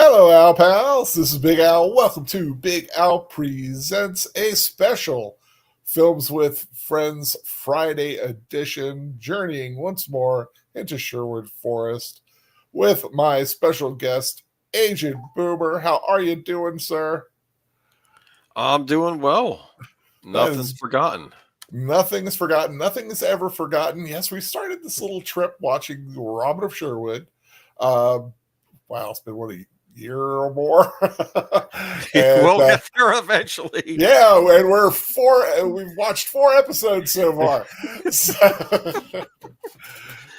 Hello, Al Pals. This is Big Al. Welcome to Big Al Presents a special Films with Friends Friday edition, journeying once more into Sherwood Forest with my special guest, Agent Boomer. How are you doing, sir? I'm doing well. Nothing's Is, forgotten. nothing is forgotten. Nothing is ever forgotten. Yes, we started this little trip watching Robin of Sherwood. Uh, wow, it's been what, a year or more. and We'll get there eventually. yeah, and we've watched 4 episodes so far.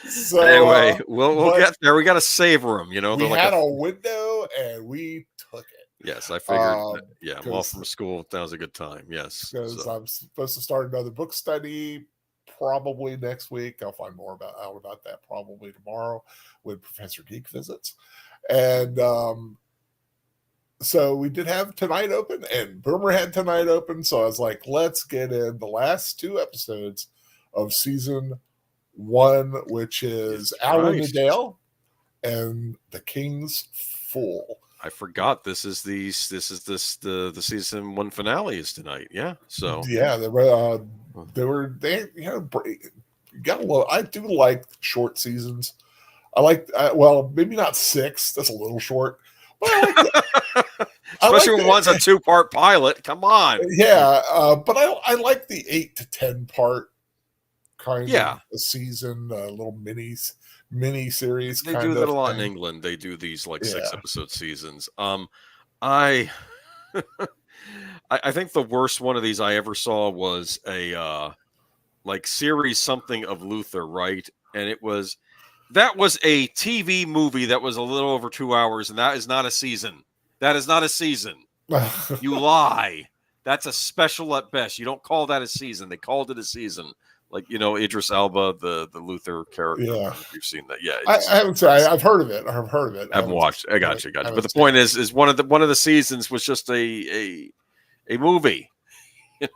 So, Anyway, we'll get there. We got to savor them. we They're had a window and we took it. Yes, I figured. I'm off from school. That was a good time. Yes, because I'm supposed to start another book study probably next week. I'll find more out about that probably tomorrow when Professor Geek visits. And so we did have tonight open, and Boomer had tonight open. So I was like, let's get in the last 2 episodes of season 1, which is Alan the Dale and the King's Fool. I forgot this is the season 1 finale is tonight. Yeah, so yeah, they got a little. I do like short seasons. I like maybe not 6. That's a little short. But especially when one's a 2-part pilot. Come on. Yeah, but I like the 8 to 10 part kind of a season, little mini series. They do that a lot in England. They do these 6-episode seasons. I think the worst one of these I ever saw was a series something of Luther, right? And that was a TV movie that was a little over 2 hours, and that is not a season. That is not a season. You lie. That's a special at best. You don't call that a season. They called it a season. Idris Elba, the Luther character. Yeah. You've seen that. Yeah. I haven't seen it. I've heard of it. I haven't watched it. I got you. But the point is one of the seasons was just a movie. It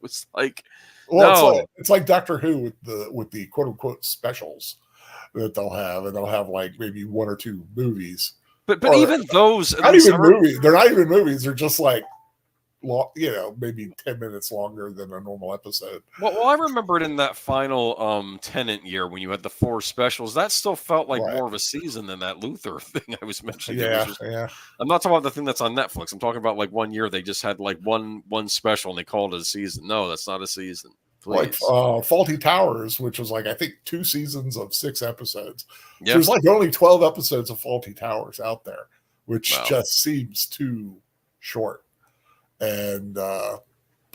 was like, it's like Doctor Who with the quote unquote specials that they'll have, and they'll have maybe 1 or 2 movies. But even those, movies. They're not even movies. They're just maybe 10 minutes longer than a normal episode. Well, I remember it in that final Tenant year when you had the 4 specials. That still felt like more of a season than that Luther thing I was mentioning. Yeah. I'm not talking about the thing that's on Netflix. I'm talking about 1 year they just had one special and they called it a season. No, that's not a season. Please. Faulty Towers, which was I think 2 seasons of 6 episodes. Yeah. There's only 12 episodes of Faulty Towers out there, which just seems too short. And but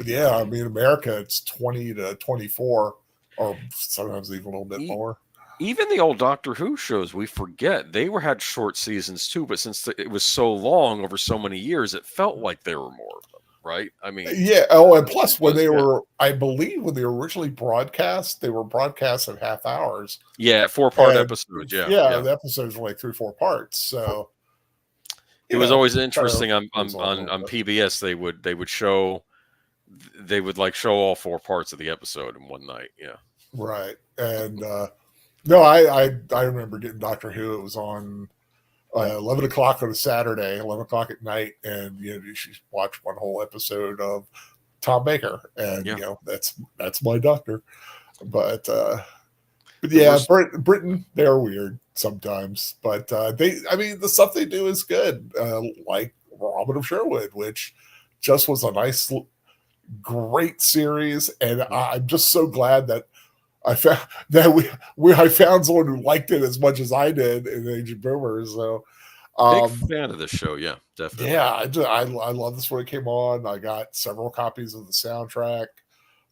yeah, I mean, America, it's 20 to 24, or sometimes even a little bit more. Even the old Doctor Who shows, we forget they had short seasons too, but since it was so long over so many years, it felt like there were more of them, right? I mean, yeah. Oh, and plus when they were, I believe when they were originally broadcast, they were broadcast in half hours. Yeah, 4-part episodes. Yeah, the episodes were 3 or 4 parts. So it was always interesting on PBS. They would show all 4 parts of the episode in one night. Yeah, right. And no, I remember getting Doctor Who. It was on 11 o'clock on a Saturday, 11 o'clock at night, and you should watch one whole episode of Tom Baker, and that's my doctor. But yeah, Britain, they're weird sometimes, but the stuff they do is good, like Robin of Sherwood, which just was a nice, great series, and I'm just so glad that I found that I found someone who liked it as much as I did in Agent Boomer. So big fan of this show, yeah, definitely. Yeah, I love this when it came on. I got several copies of the soundtrack.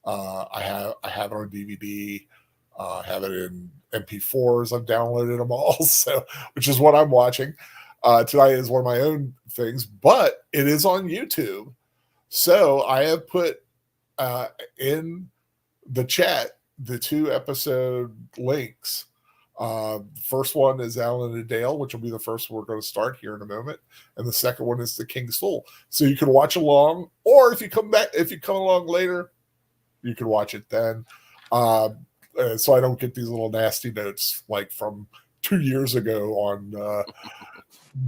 I have it on DVD. Have it in MP4s. I've downloaded them all, so which is what I'm watching. Tonight is one of my own things, but it is on YouTube. So I have put in the chat the 2 episode links. First one is Alan and Dale, which will be the first one we're going to start here in a moment, and the second one is the King's Fool. So you can watch along, or if you come along later, you can watch it then. So I don't get these little nasty notes from 2 years ago on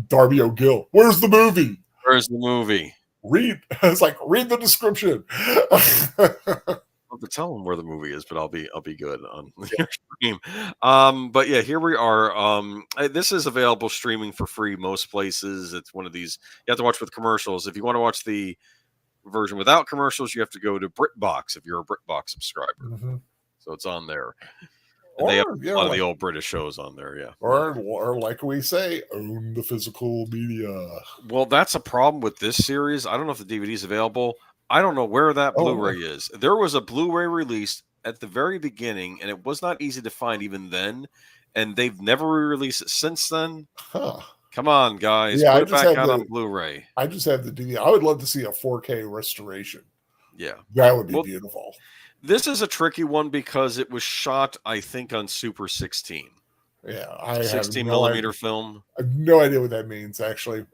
Darby O'Gill. Where's the movie? Where's the movie? Read. It's like read the description. I'll have to tell them where the movie is, but I'll be good on your stream. But yeah, here we are. This is available streaming for free most places. It's one of these you have to watch with commercials. If you want to watch the version without commercials, you have to go to BritBox if you're a BritBox subscriber. Mm-hmm. So it's on there. And they have a lot of the old British shows on there, yeah. Or like we say, own the physical media. Well, that's a problem with this series. I don't know if the DVD is available. I don't know where that Blu-ray is. There was a Blu-ray released at the very beginning, and it was not easy to find even then. And they've never re-released it since then. Huh. Come on, guys. Put it back out on Blu-ray. I just have the DVD. I would love to see a 4K restoration. Yeah. That would be beautiful. This is a tricky one because it was shot, I think, on Super 16. Yeah. I 16 millimeter film. I have no idea what that means, actually.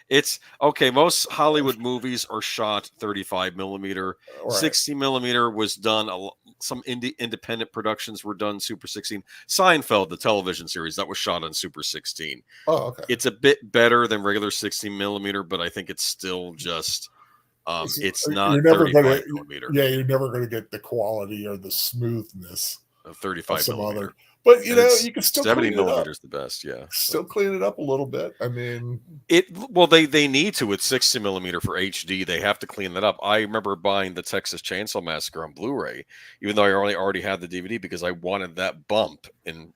It's okay. Most Hollywood movies are shot 35 millimeter. Right. 60 millimeter was done. Some independent productions were done Super 16. Seinfeld, the television series, that was shot on Super 16. Oh, okay. It's a bit better than regular 16 millimeter, but I think it's still just. It's not 35 millimeter. Yeah, you're never going to get the quality or the smoothness of 35 millimeter. But you know, you can still 70 millimeters the best, yeah. Still clean it up a little bit. I mean, they need to with 60 millimeter for HD. They have to clean that up. I remember buying the Texas Chainsaw Massacre on Blu-ray, even though I already had the DVD because I wanted that bump in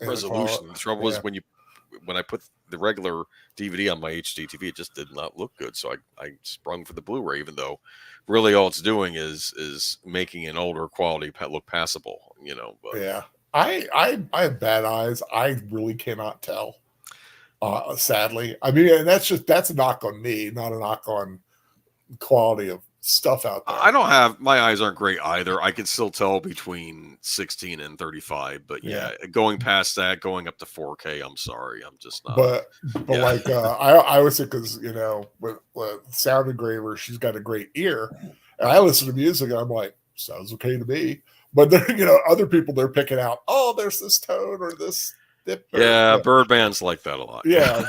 resolution. The trouble was when I put the regular DVD on my HD TV, it just did not look good. So I sprung for the Blu-ray, even though really all it's doing is making an older quality look passable. You know, but. Yeah. I have bad eyes. I really cannot tell. Sadly, I mean, and that's a knock on me, not a knock on quality of stuff out there. My eyes aren't great either. I can still tell between 16 and 35, but yeah, going past that, going up to 4K, I'm sorry, I'm just not. But like I always say, because you know, with Sound Engraver, she's got a great ear, and I listen to music, and I'm like, sounds okay to me. But there, you know, other people they're picking out. Oh, there's this tone or this dip. Birdman's like that a lot. Yeah,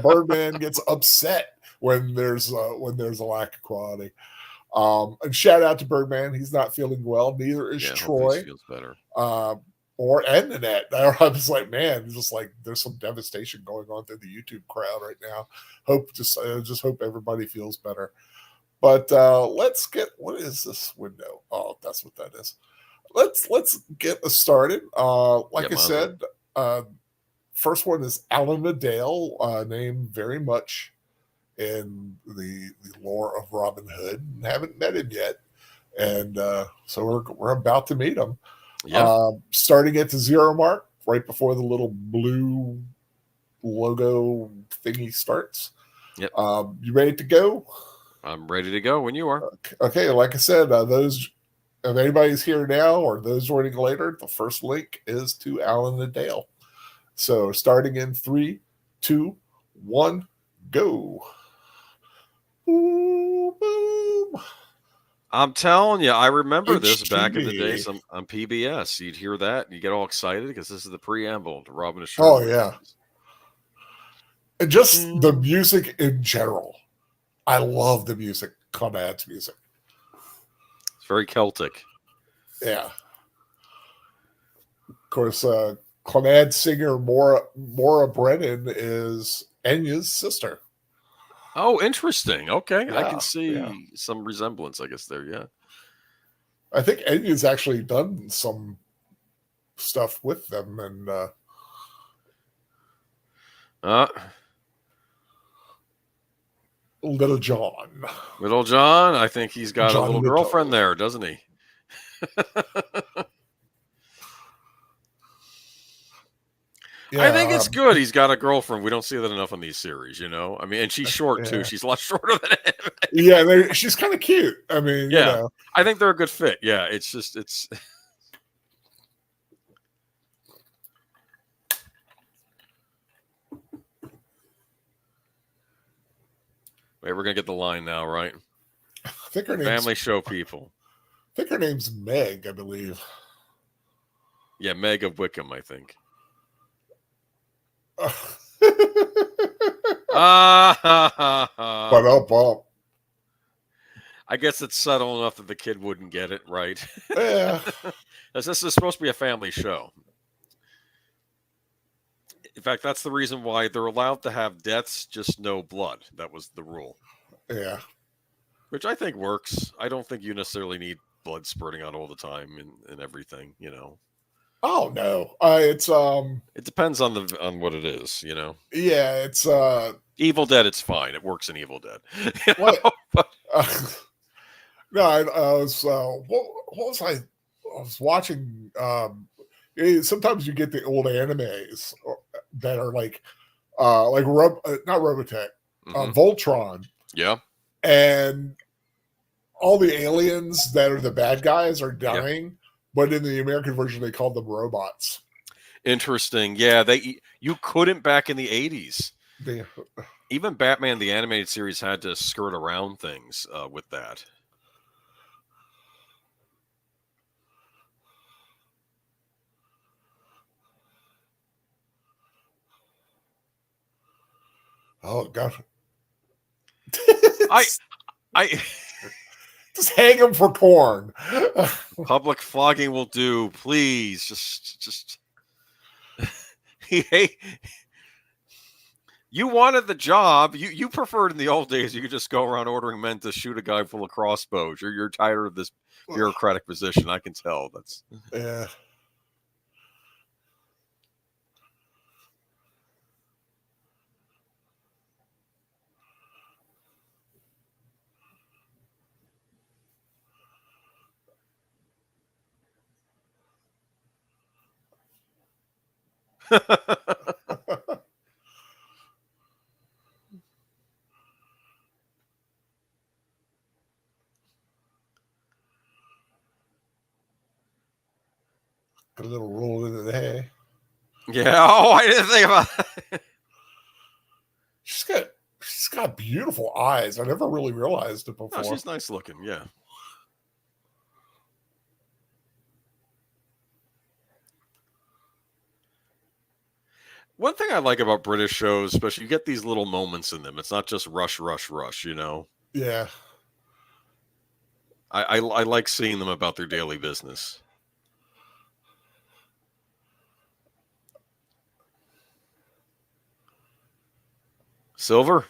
Birdman gets upset when there's a lack of quality. And shout out to Birdman. He's not feeling well. Neither is Troy. He feels better. Or Annette. I was like, man, just like there's some devastation going on through the YouTube crowd right now. Just hope everybody feels better. But let's get, what is this window? Oh, that's what that is. Let's get us started. Like I said, first one is Alan Adale, named very much in the lore of Robin Hood. Haven't met him yet, and so we're about to meet him. Yeah. Starting at the 0 mark, right before the little blue logo thingy starts. Yep. You ready to go? I'm ready to go when you are. Okay, like I said, if anybody's here now or those joining later, the first link is to Alan Adale. So starting in 3, 2, 1, go. Boom, boom. I'm telling you, I remember this back in the days on PBS. You'd hear that and you get all excited because this is the preamble to Robin of Sherwood. Oh, yeah. And just the music in general. I love the music, Conrad's music. It's very Celtic. Yeah. Of course, Conrad singer Maura Brennan is Enya's sister. Oh, interesting. Okay. Yeah, I can see some resemblance, I guess, there. Yeah. I think Enya's actually done some stuff with them. And Little John. Little John, I think he's got a little girlfriend there, doesn't he? Yeah, I think it's good. He's got a girlfriend. We don't see that enough on these series, you know. I mean, and she's short too. She's a lot shorter than him. Yeah, she's kind of cute. I mean, yeah, you know. I think they're a good fit. Yeah, it's. Wait, we're gonna get the line now, right? I think her name's Family Show people. I think her name's Meg, I believe. Yeah, Meg of Wickham, I think. But up, up. I guess it's subtle enough that the kid wouldn't get it, right? Yeah, This is supposed to be a family show. In fact, that's the reason why they're allowed to have deaths, just no blood. That was the rule, yeah. which I think works. I don't think you necessarily need blood spurting out all the time and everything. Oh no, It depends on what it is. yeah, it's Evil Dead, it's fine. It works in Evil Dead. what? But No, I was what was I was watching. Sometimes you get the old animes that are like not Robotech, Voltron, yeah, and all the aliens that are the bad guys are dying, but in the American version they called them robots. interesting. Yeah, you couldn't back in the 80s. They, Even Batman the animated series had to skirt around things with that. oh god, I just hang them for corn. Public flogging will do. Please, just. Hey, you wanted the job. You preferred in the old days you could just go around ordering men to shoot a guy full of crossbows. You're tired of this bureaucratic position. I can tell. That's yeah. A little roll into the hay. Yeah. Oh, I didn't think about that. She's got beautiful eyes. I never really realized it before. Oh, she's nice looking. Yeah. One thing I like about British shows, especially, you get these little moments in them. It's not just rush, rush, rush. Yeah. I like seeing them about their daily business. Silver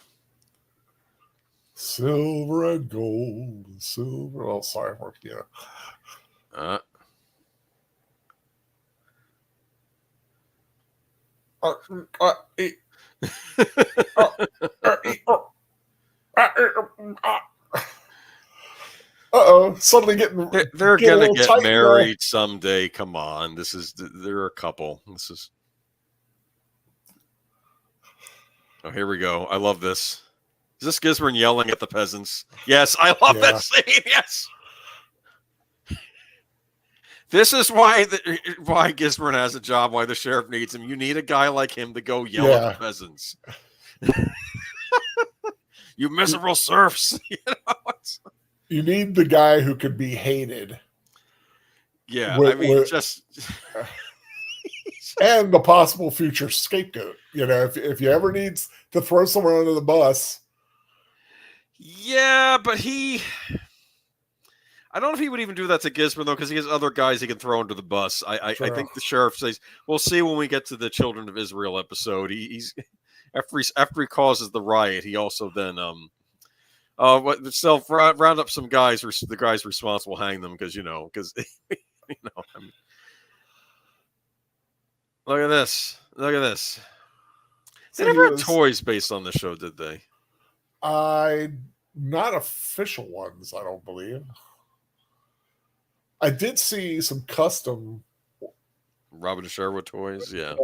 and gold, silver. Oh, sorry, yeah. Suddenly they're get gonna get tight married someday. Come on, they're a couple. Oh, here we go. I love this. Is this Gisborne yelling at the peasants? Yes, I love that scene. Yes. This is why Gisborne has a job, why the sheriff needs him. You need a guy like him to go yell at the peasants. You miserable serfs. You need the guy who can be hated. Yeah, I mean, just and the possible future scapegoat. If you ever need to throw someone under the bus. Yeah, but I don't know if he would even do that to Gisborne, though, because he has other guys he can throw under the bus. I think the sheriff says, we'll see when we get to the Children of Israel episode. He's after he causes the riot, he also then round up some guys, the guys responsible, hang them, because I mean, look at this. They never had toys based on the show, did they? Not official ones, I don't believe. I did see some custom Robin and Sherwood toys, yeah.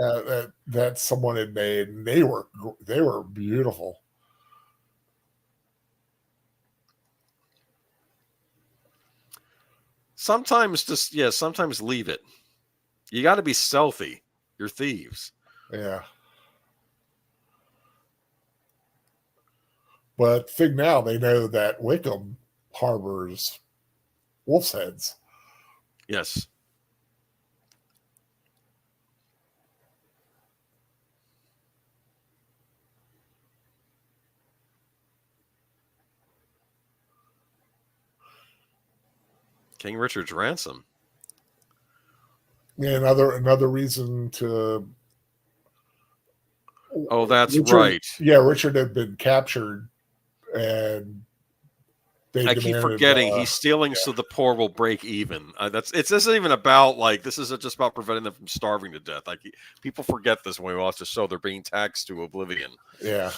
That someone had made, and they were beautiful. Sometimes sometimes leave it. You got to be stealthy. You're thieves. Yeah. But thing now, they know that Wickham harbors wolf's heads. Yes. King Richard's ransom. Yeah, another reason to. Oh, that's Richard, right. Yeah, Richard had been captured, and they I keep demanded. forgetting he's stealing so the poor will break even. This isn't even about this isn't just about preventing them from starving to death. People forget this when we watch the show. They're being taxed to oblivion. Yeah.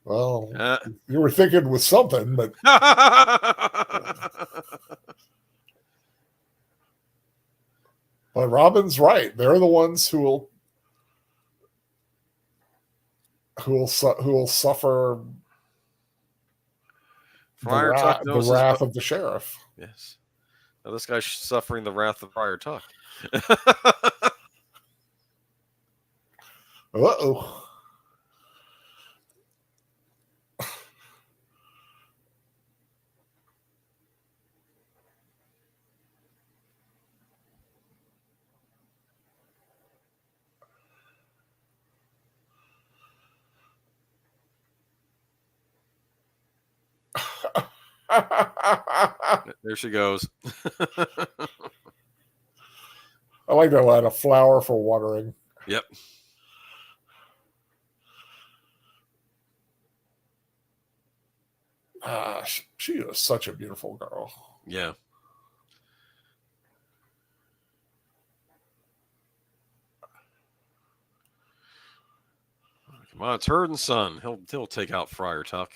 Well, you were thinking with something, but Robin's right. They're the ones who will suffer the wrath of the sheriff. Yes. Now this guy's suffering the wrath of Friar Tuck. Uh-oh. There she goes. I like to add a flower for watering. Yep. She is such a beautiful girl. Yeah. Come on, it's Herd and Son. He'll take out Friar Tuck.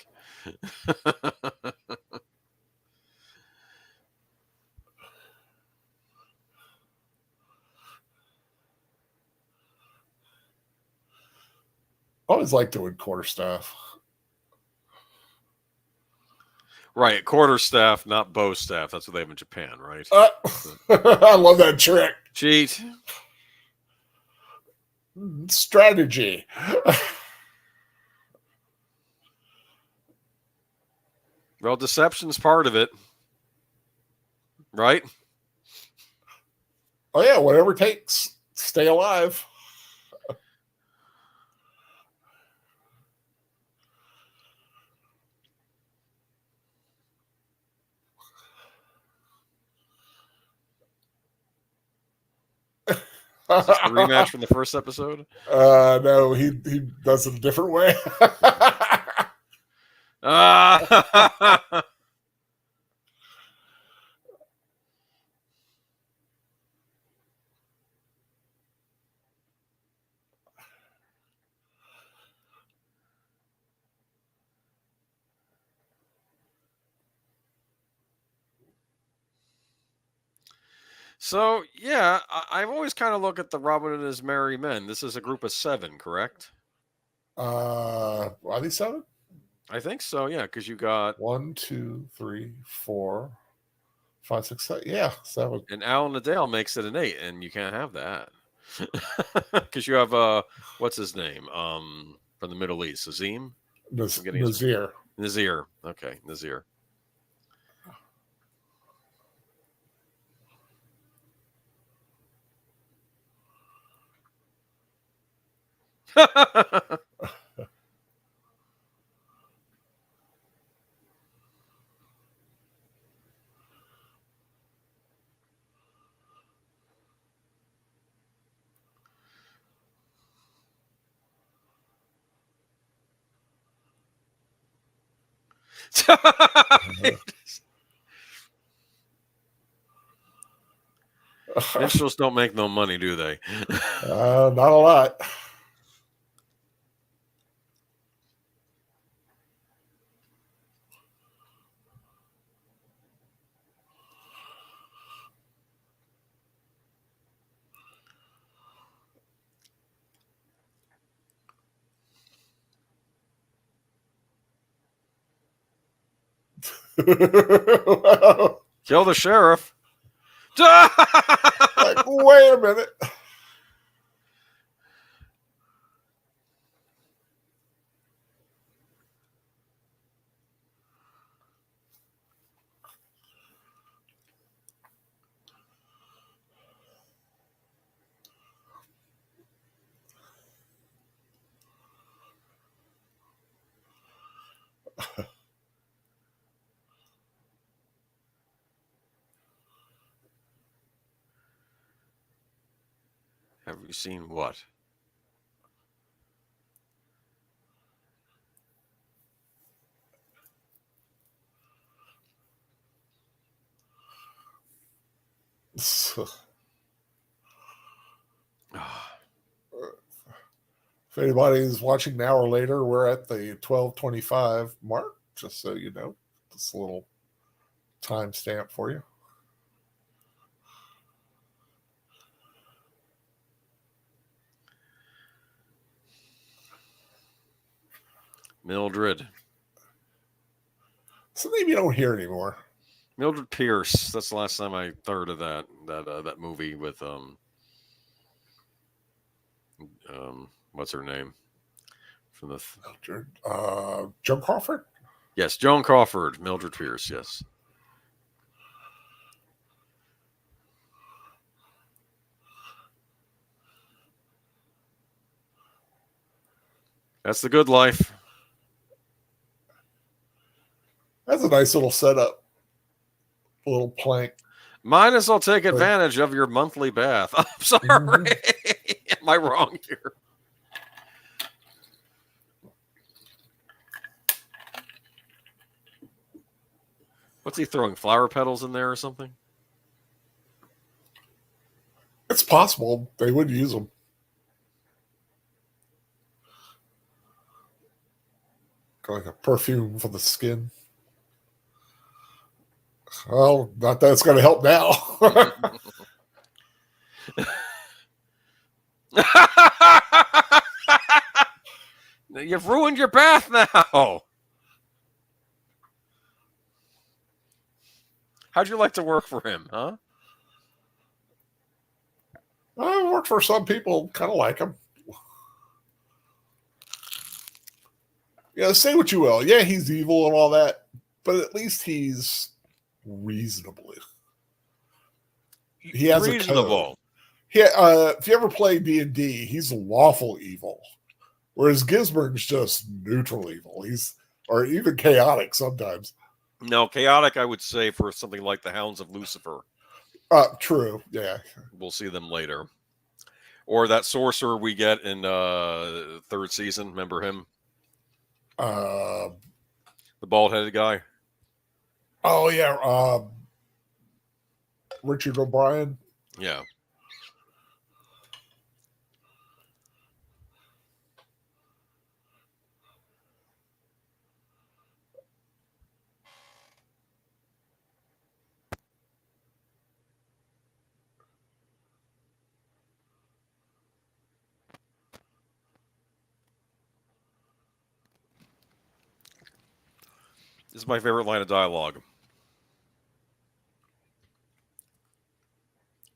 I always like doing quarterstaff. Right, quarterstaff, not bow staff. That's what they have in Japan, right? I love that trick. Cheat. Strategy. Well, deception's part of it, right? Oh yeah, whatever it takes. Stay alive. Is this the rematch from the first episode? No, he does it a different way. So, yeah, I've always kind of looked at the Robin and His Merry Men. This is a group of 7, correct? Are these 7? I think so, yeah, because you got 1, 2, 3, 4, 5, 6, 7. Yeah, 7. And Alan Adale makes it an 8, and you can't have that. Because you have what's his name? From the Middle East, Azim? Nazir. Nazir. Okay, Nazir. Minstrels don't make no money, do they? Not a lot. Kill the sheriff. Like, wait a minute. Have you seen what? If anybody's watching now or later, we're at the 12:25 mark, just so you know. Just a little timestamp for you. Mildred. It's a name you don't hear anymore. Mildred Pierce. That's the last time I heard of that movie with what's her name from the Joan Crawford. Yes, Joan Crawford. Mildred Pierce. Yes. That's the good life. That's a nice little setup. A little plank. Might as well take advantage of your monthly bath. I'm sorry. Mm-hmm. Am I wrong here? What's he throwing? Flower petals in there or something? It's possible. They would use them. Like a perfume for the skin. Well, not that it's going to help now. You've ruined your bath now. How'd you like to work for him, huh? I worked for some people, kind of like him. Yeah, say what you will. Yeah, he's evil and all that, but at least he's reasonable. He has reasonable. If you ever play D&D, he's lawful evil, whereas Gisburn's just neutral evil. Or even chaotic sometimes. No, chaotic, I would say, for something like the Hounds of Lucifer. True, yeah. We'll see them later. Or that sorcerer we get in third season. Remember him? The bald-headed guy. Oh, yeah. Richard O'Brien. Yeah. This is my favorite line of dialogue.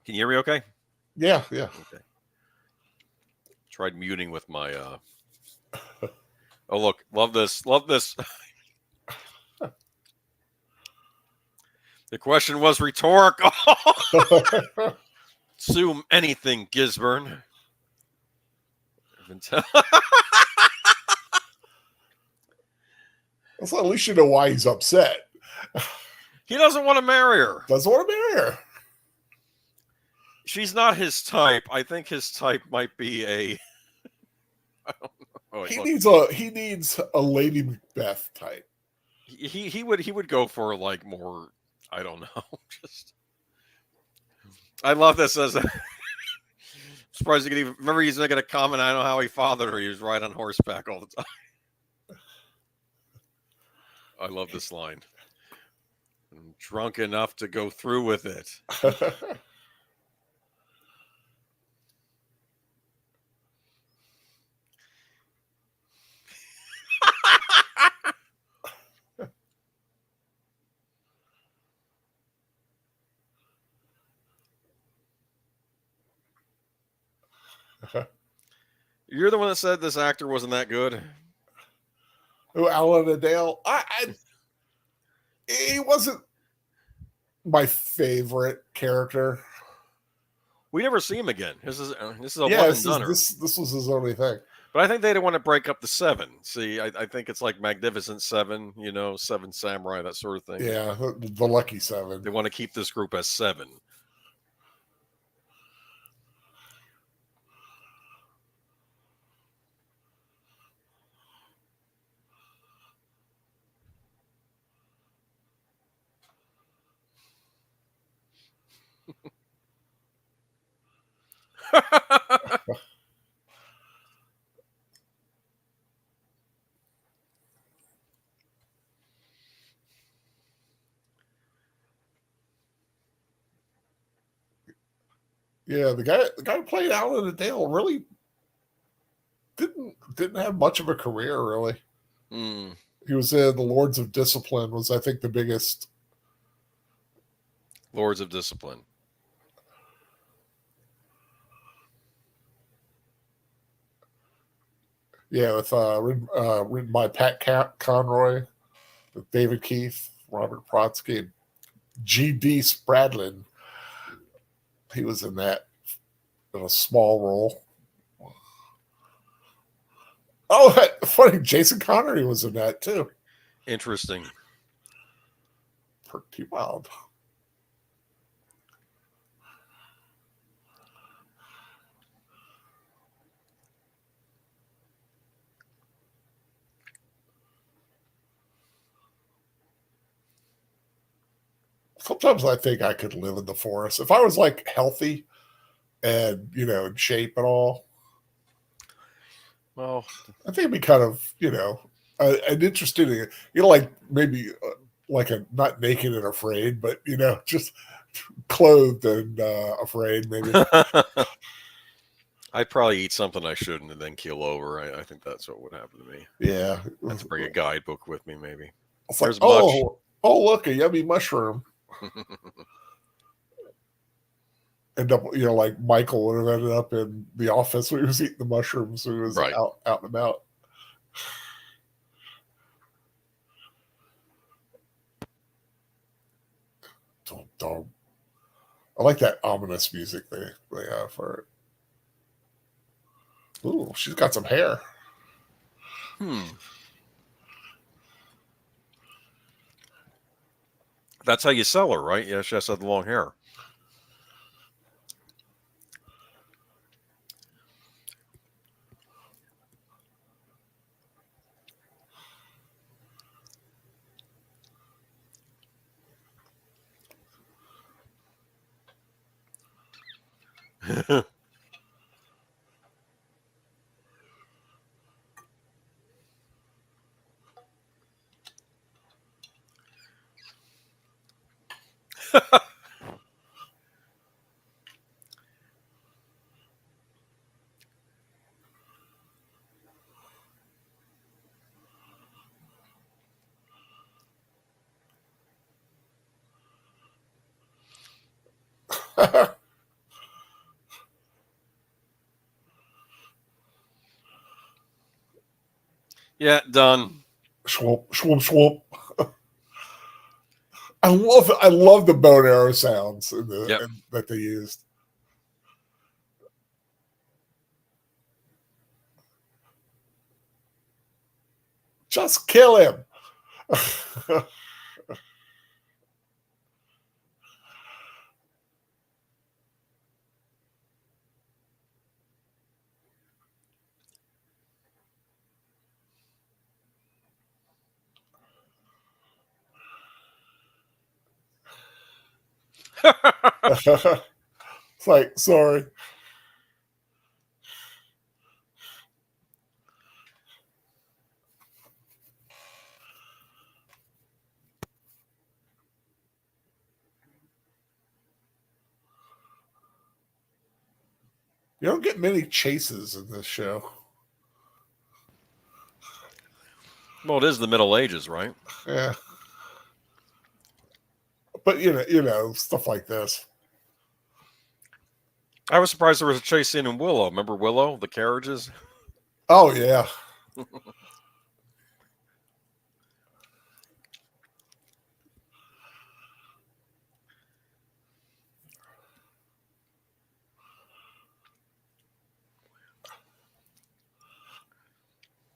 Can you hear me okay? Yeah. Okay. Tried muting with my... Oh, look. Love this. The question was rhetorical. Assume anything, Gisburn. Well, at least you know why he's upset. He doesn't want to marry her. Doesn't want to marry her. She's not his type. I think his type might be a... I don't know. He needs a Lady Macbeth type. He would go for like more... I don't know. Just... I love this as a... surprised you could even... Remember he's making a comment, I don't know how he fathered her. He was right on horseback all the time. I love this line. I'm drunk enough to go through with it. You're the one that said this actor wasn't that good. Oh, Alan Adale. He wasn't my favorite character. We never see him again. This is a one and done. This was his only thing. But I think they didn't want to break up the seven. See, I think it's like Magnificent Seven, Seven Samurai, that sort of thing. Yeah, the Lucky Seven. They want to keep this group as seven. Yeah, the guy who played Alan and Dale really didn't have much of a career really. Hmm. He was in The Lords of Discipline, was I think the biggest. Lords of Discipline. Yeah, with written by Pat Conroy, with David Keith, Robert Brodsky, and G.D. Spradlin. He was in that in a small role. Oh, funny, Jason Connery was in that too. Interesting. Pretty wild. Sometimes I think I could live in the forest if I was like healthy and in shape and all. Well, I think it'd be kind of an interesting, like maybe like a not naked and afraid, but just clothed and afraid maybe. I'd probably eat something I shouldn't and then keel over. I think that's what would happen to me. Yeah, I have to bring a guidebook with me, maybe. it's like There's much. oh look, a yummy mushroom. End up like Michael would have ended up in the office when he was eating the mushrooms when he was Right. out and about. Don't. I like that ominous music they have for it. Ooh, she's got some hair. That's how you sell her, right? Yeah, she has to have the long hair. Yeah, done. Swoop, swoop, swoop. I love the bow and arrow sounds Yep. that they used. Just kill him. It's like, sorry. You don't get many chases in this show. Well, it is the Middle Ages, right? Yeah. But stuff like this. I was surprised there was a chase scene in Willow. Remember Willow, the carriages? Oh yeah.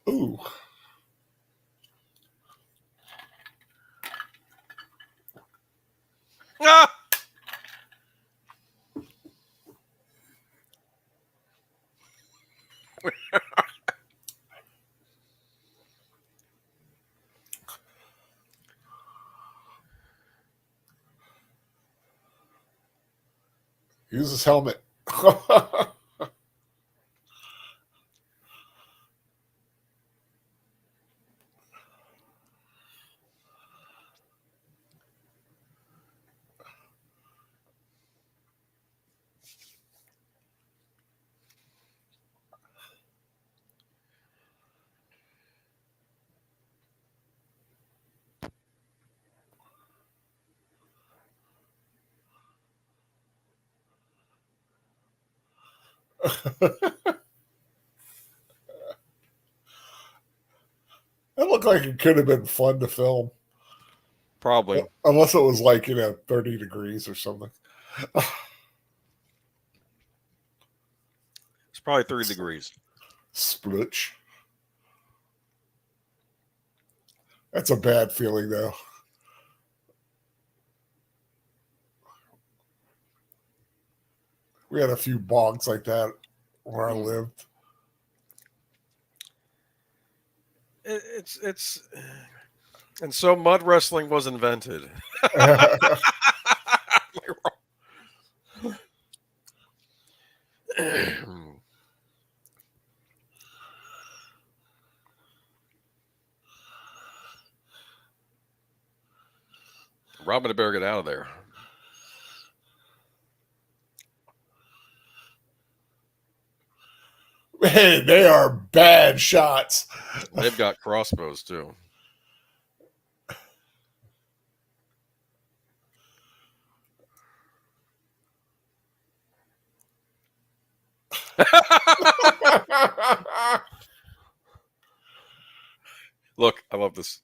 Ooh. Ah! Use his helmet. It looked like it could have been fun to film, Probably. unless it was like 30 degrees or something. It's probably 30 degrees. Splutch. That's a bad feeling, though. We had a few bogs like that where I lived. It's and so mud wrestling was invented. Robin better get out of there. Man, they are bad shots. They've got crossbows too. Look, I love this.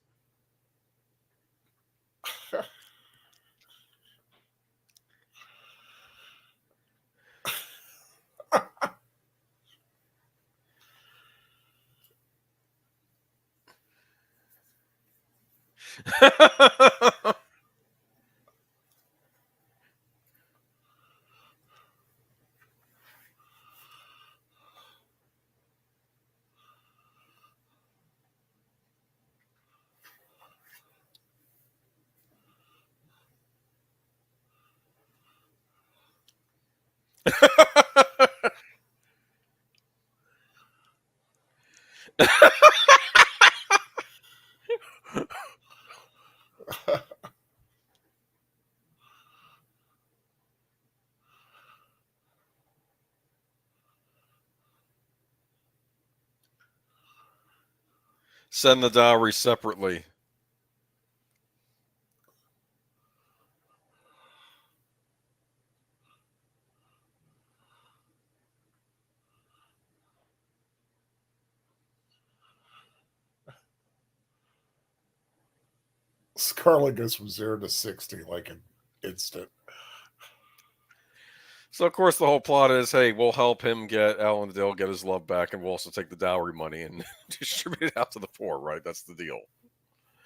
Send the dowry separately. Scarlet goes from 0 to 60 like an instant. So of course the whole plot is, hey, we'll help him get Alan Dale get his love back, and we'll also take the dowry money and distribute it out to the poor. Right? That's the deal.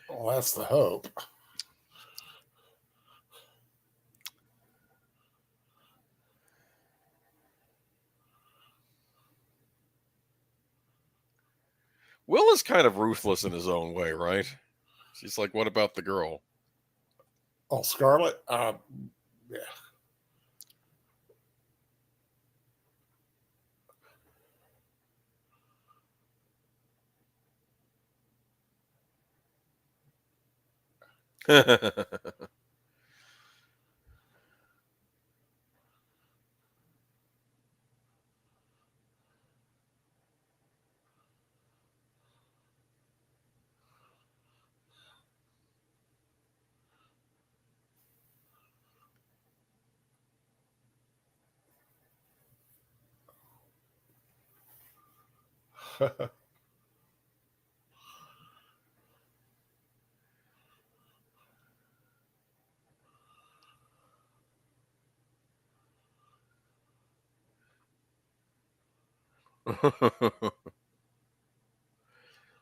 Well, that's the hope. Will is kind of ruthless in his own way, right? She's like, what about the girl? Oh, Scarlet? Yeah.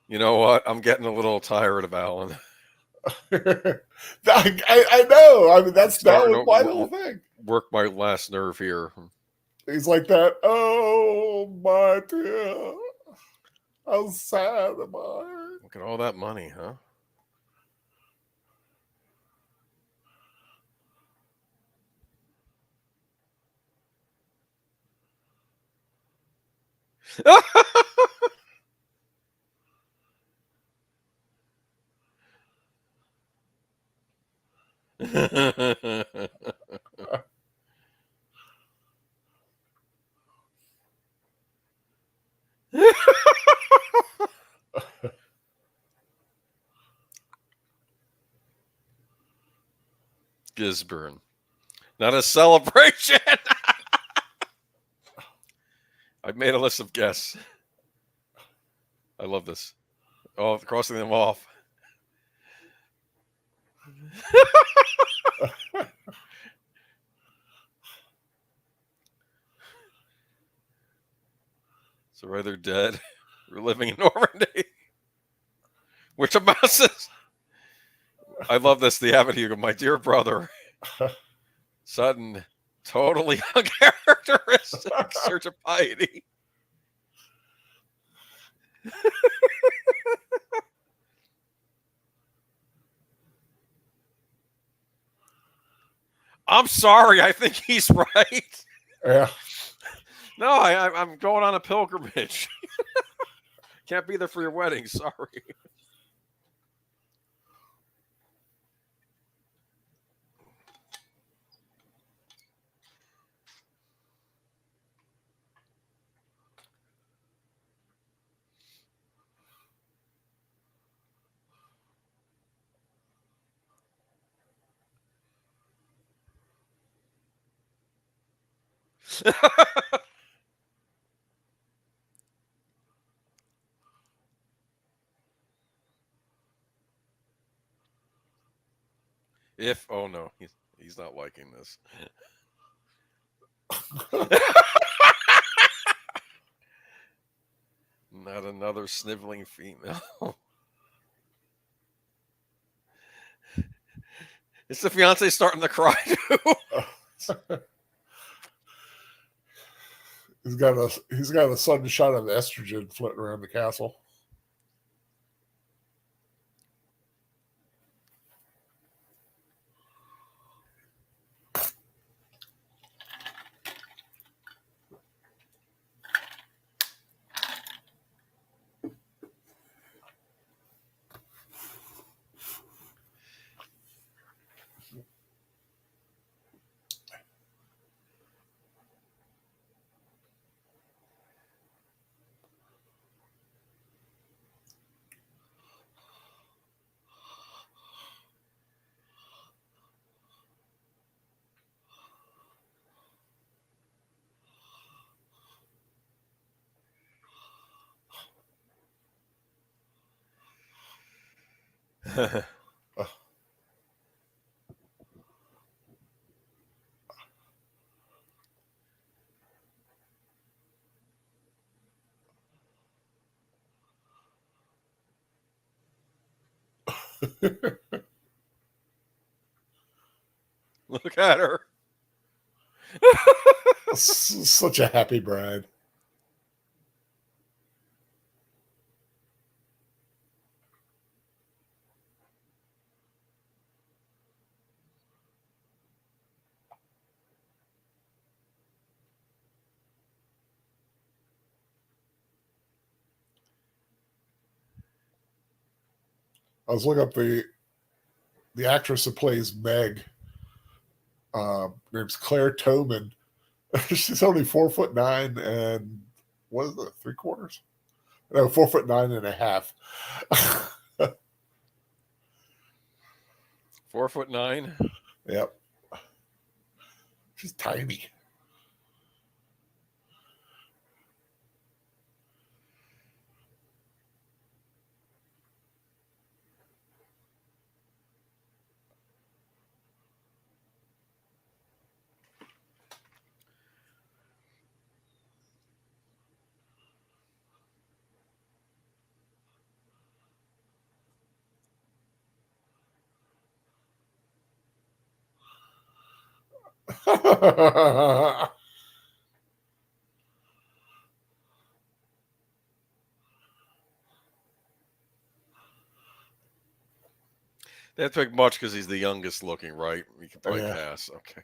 You know what? I'm getting a little tired of Alan. I know. I mean, that was my whole thing. Work my last nerve here. He's like that. Oh, my dear. How sad am I? Look at all that money, huh? Gisborne. Not a celebration. I made a list of guests. I love this. Oh, crossing them off. So rather dead. We're living in Normandy. Which amounts. I love this. The Avenue. My dear brother. Sudden, totally uncharacteristic search of piety. I'm sorry. I think he's right. Yeah. No, I'm going on a pilgrimage. Can't be there for your wedding. Sorry. Oh no, he's not liking this. Not another sniveling female. Is the fiance starting to cry too? He's got a sudden shot of estrogen floating around the castle. Look at her. Such a happy bride. I was looking up the actress who plays Meg. Name's Claire Toman. She's only 4'9" and what is it, 3/4? No, 4'9" and a half. 4'9". Yep. She's tiny. They have to pick much because he's the youngest looking, right? You can probably Yeah. pass. Okay.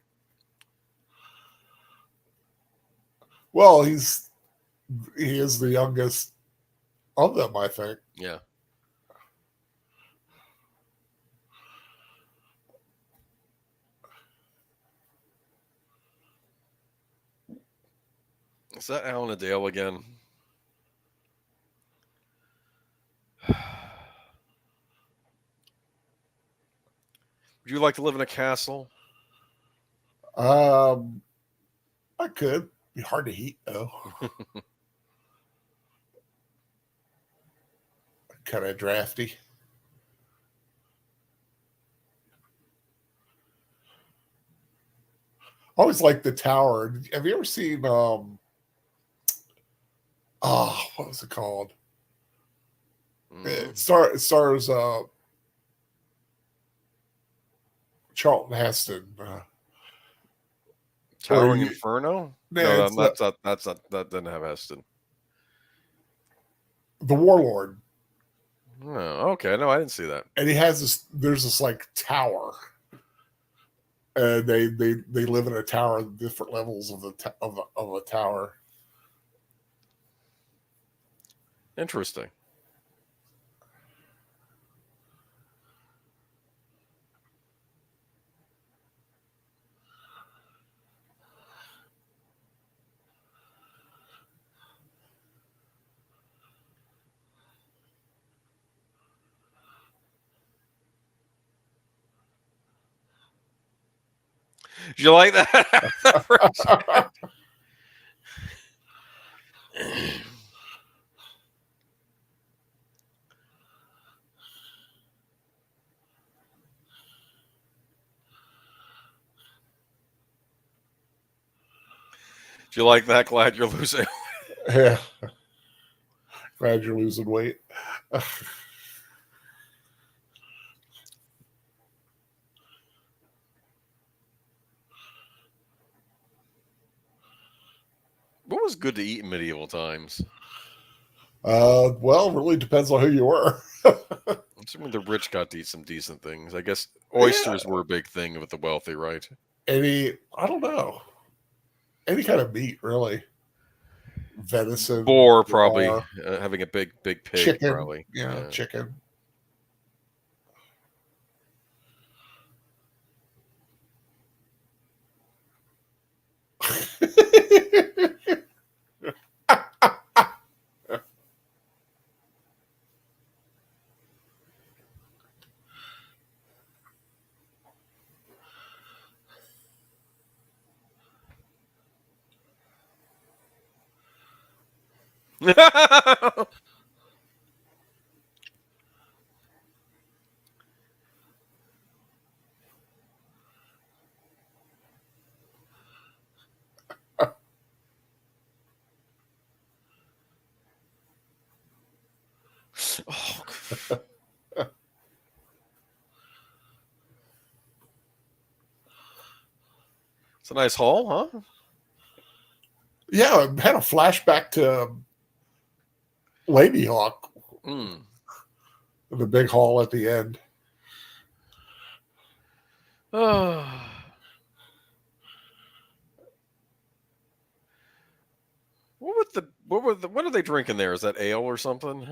Well, he is the youngest of them, I think. Yeah. Is that Alan Adale again? Would you like to live in a castle? I could. Be hard to heat though. kind of drafty. I always like the tower. Have you ever seen what was it called? It stars Charlton Heston. Towering Inferno? Yeah, No, that doesn't have Heston. The Warlord. Oh, okay. No, I didn't see that. And he has this. There's this like tower, and they live in a tower, different levels of of a tower. Interesting. Did you like that? Do you like that? Glad you're losing. Yeah. Glad you're losing weight. What was good to eat in medieval times? Well, really depends on who you were. I'm assuming the rich got to eat some decent things. I guess oysters were a big thing with the wealthy, right? I don't know. Any kind of meat, really. Venison. Boar, probably. Having a big pig, chicken, probably. Yeah, chicken. It's a nice haul, huh? Yeah, I had a flashback to Lady Hawk. The big haul at the end. What are they drinking there? Is that ale or something?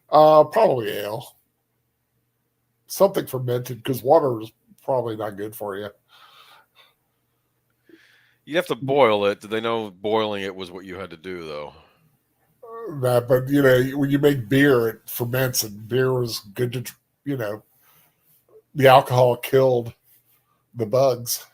Probably ale. Something fermented, because water is probably not good for you. You have to boil it. Did they know boiling it was what you had to do, though? But when you make beer, it ferments, and beer is good to, the alcohol killed the bugs.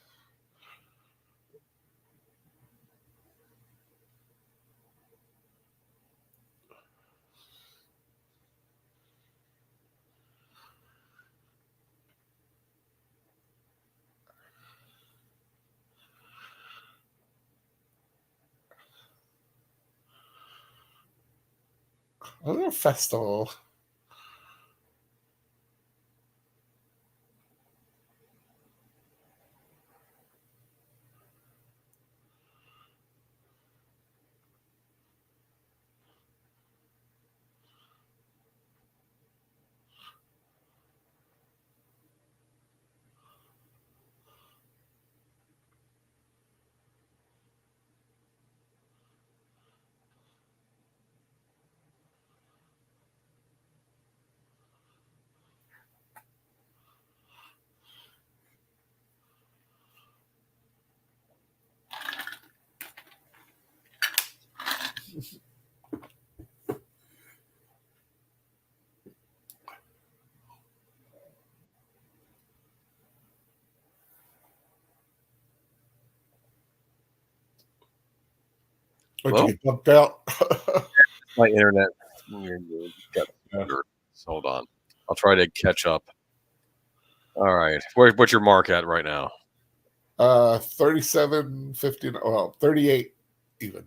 A little festival. Did you get bumped out? My internet. Hold on. I'll try to catch up. All right. What's your mark at right now? 37.50. Well, 38 even.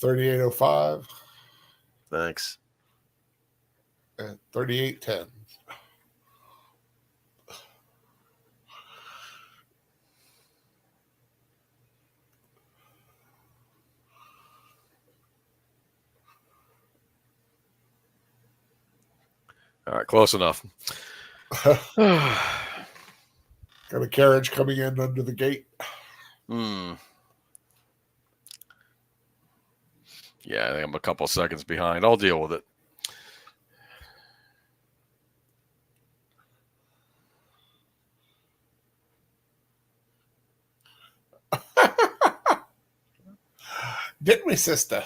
38.05 Thanks. and 38.10. All right. Close enough. Got a carriage coming in under the gate. Yeah, I think I'm a couple seconds behind. I'll deal with it. Didn't we, sister?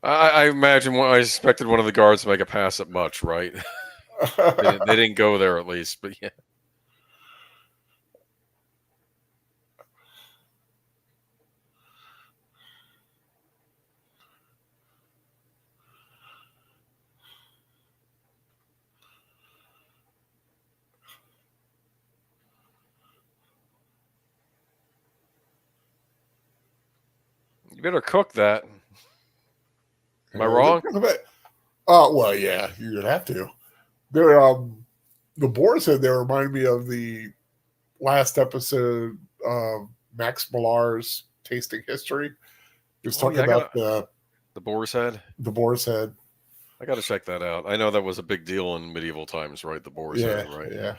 I imagine I expected one of the guards to make a pass at much, right? They didn't go there at least, but yeah. You better cook that. Am I wrong? Well, yeah, you'd have to. They're the boar's head there remind me of the last episode of Max Millar's Tasting History. He was talking about the boar's head. The boar's head. I got to check that out. I know that was a big deal in medieval times, right? The boar's head, right? Yeah.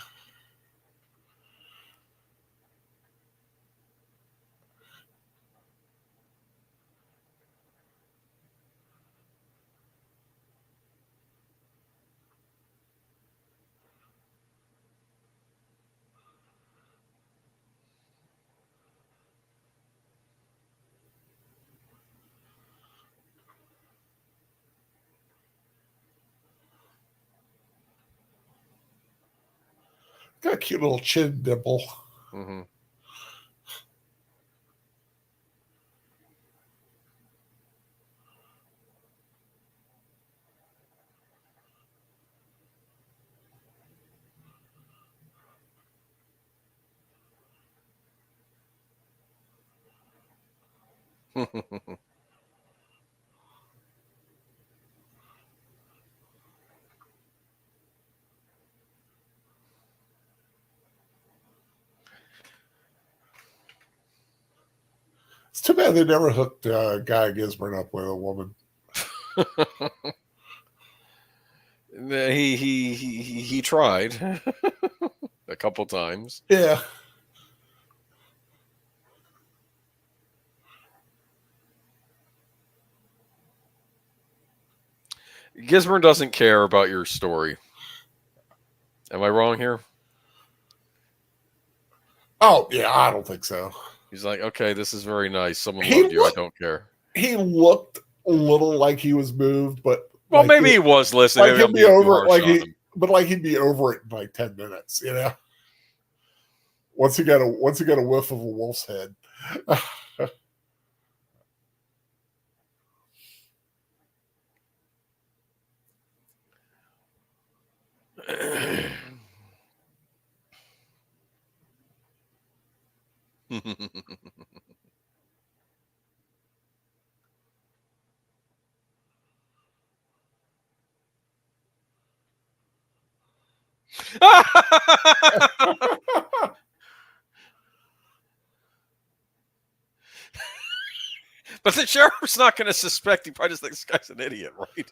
Got a cute little chin dimple. Mm-hmm. It's too bad they never hooked Guy Gisborne up with a woman. He tried a couple times. Yeah. Gisborne doesn't care about your story. Am I wrong here? Oh, yeah, I don't think so. He's like, okay, this is very nice. Someone loved you. I don't care. He looked a little like he was moved, but well, like maybe he was listening. Like he'd be over it, he'd be over it in like 10 minutes, you know. Once he got a whiff of a wolf's head. But the sheriff's not going to suspect. He probably just thinks this guy's an idiot, right?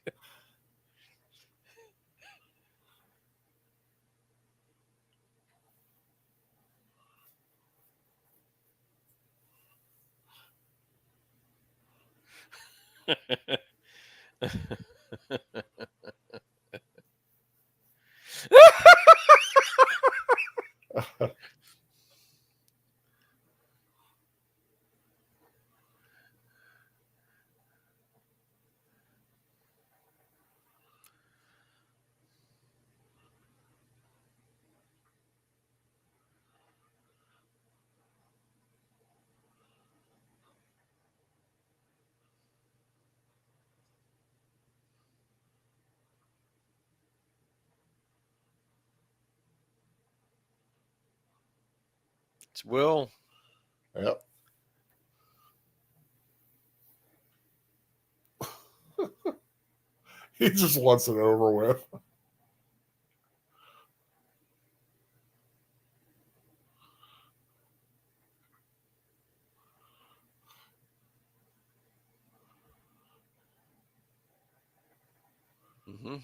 It's Will. Yep. He just wants it over with. Mm-hmm.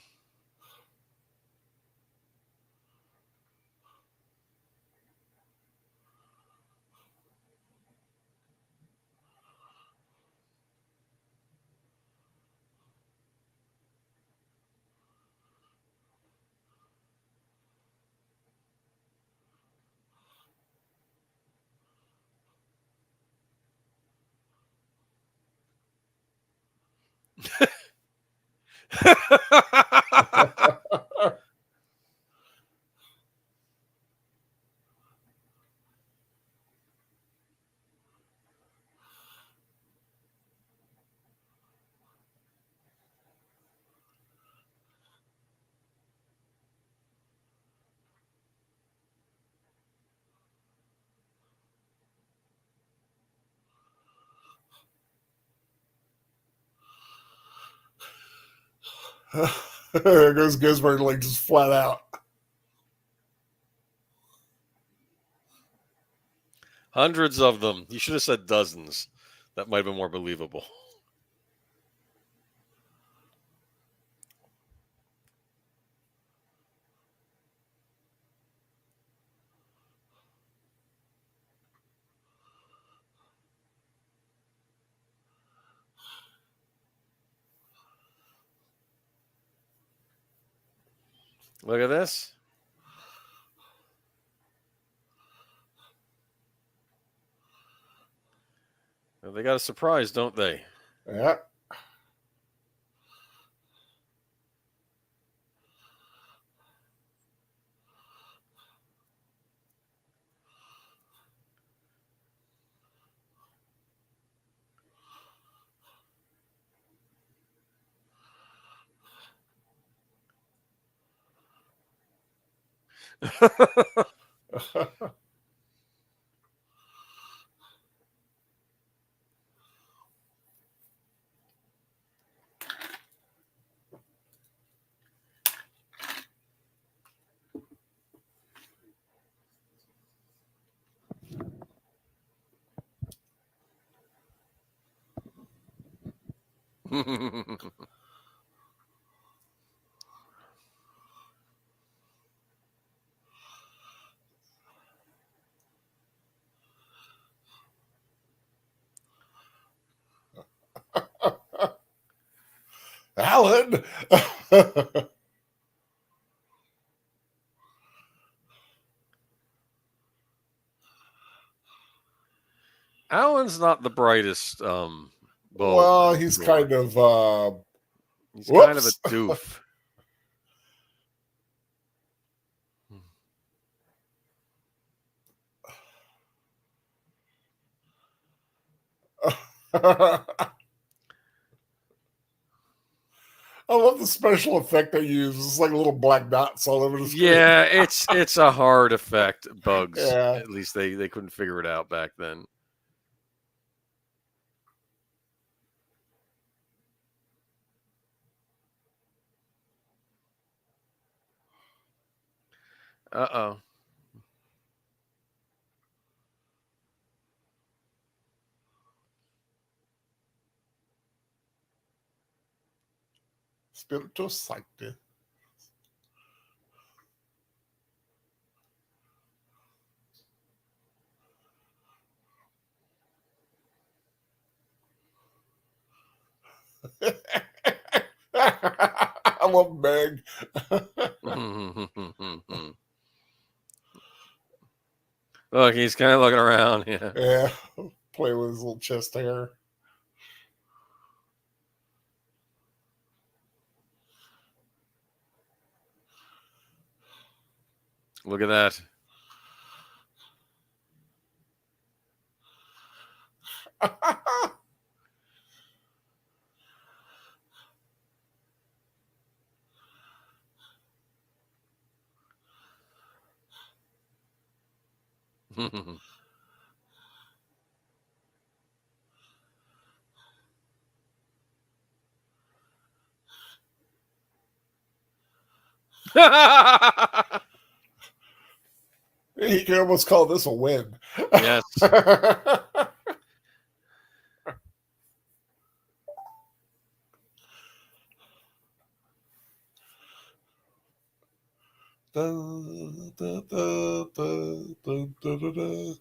There goes Gizmo, like just flat out. Hundreds of them. You should have said dozens. That might have been more believable. Look at this. Well, they got a surprise, don't they? Yeah. Alan. Alan's not the brightest bulb Well, in the he's drawer. kind of He's kind of a whoops. doof. I love the special effect they use. It's like little black dots all over the screen. Yeah, it's a hard effect. Bugs. Yeah. At least they couldn't figure it out back then. Uh-oh. Spiritual Sancti. I love Meg. Look, he's kind of looking around. Yeah. Yeah. Play with his little chest hair. Look at that. You can almost call this a win. Yes. Da, da, da, da, da, da, da, da.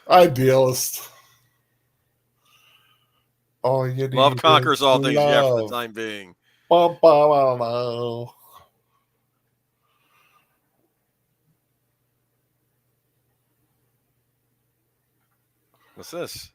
Idealist. All you Love need conquers is all things, yeah, for the love. time being. Bum, bum, bum, bum. What's this?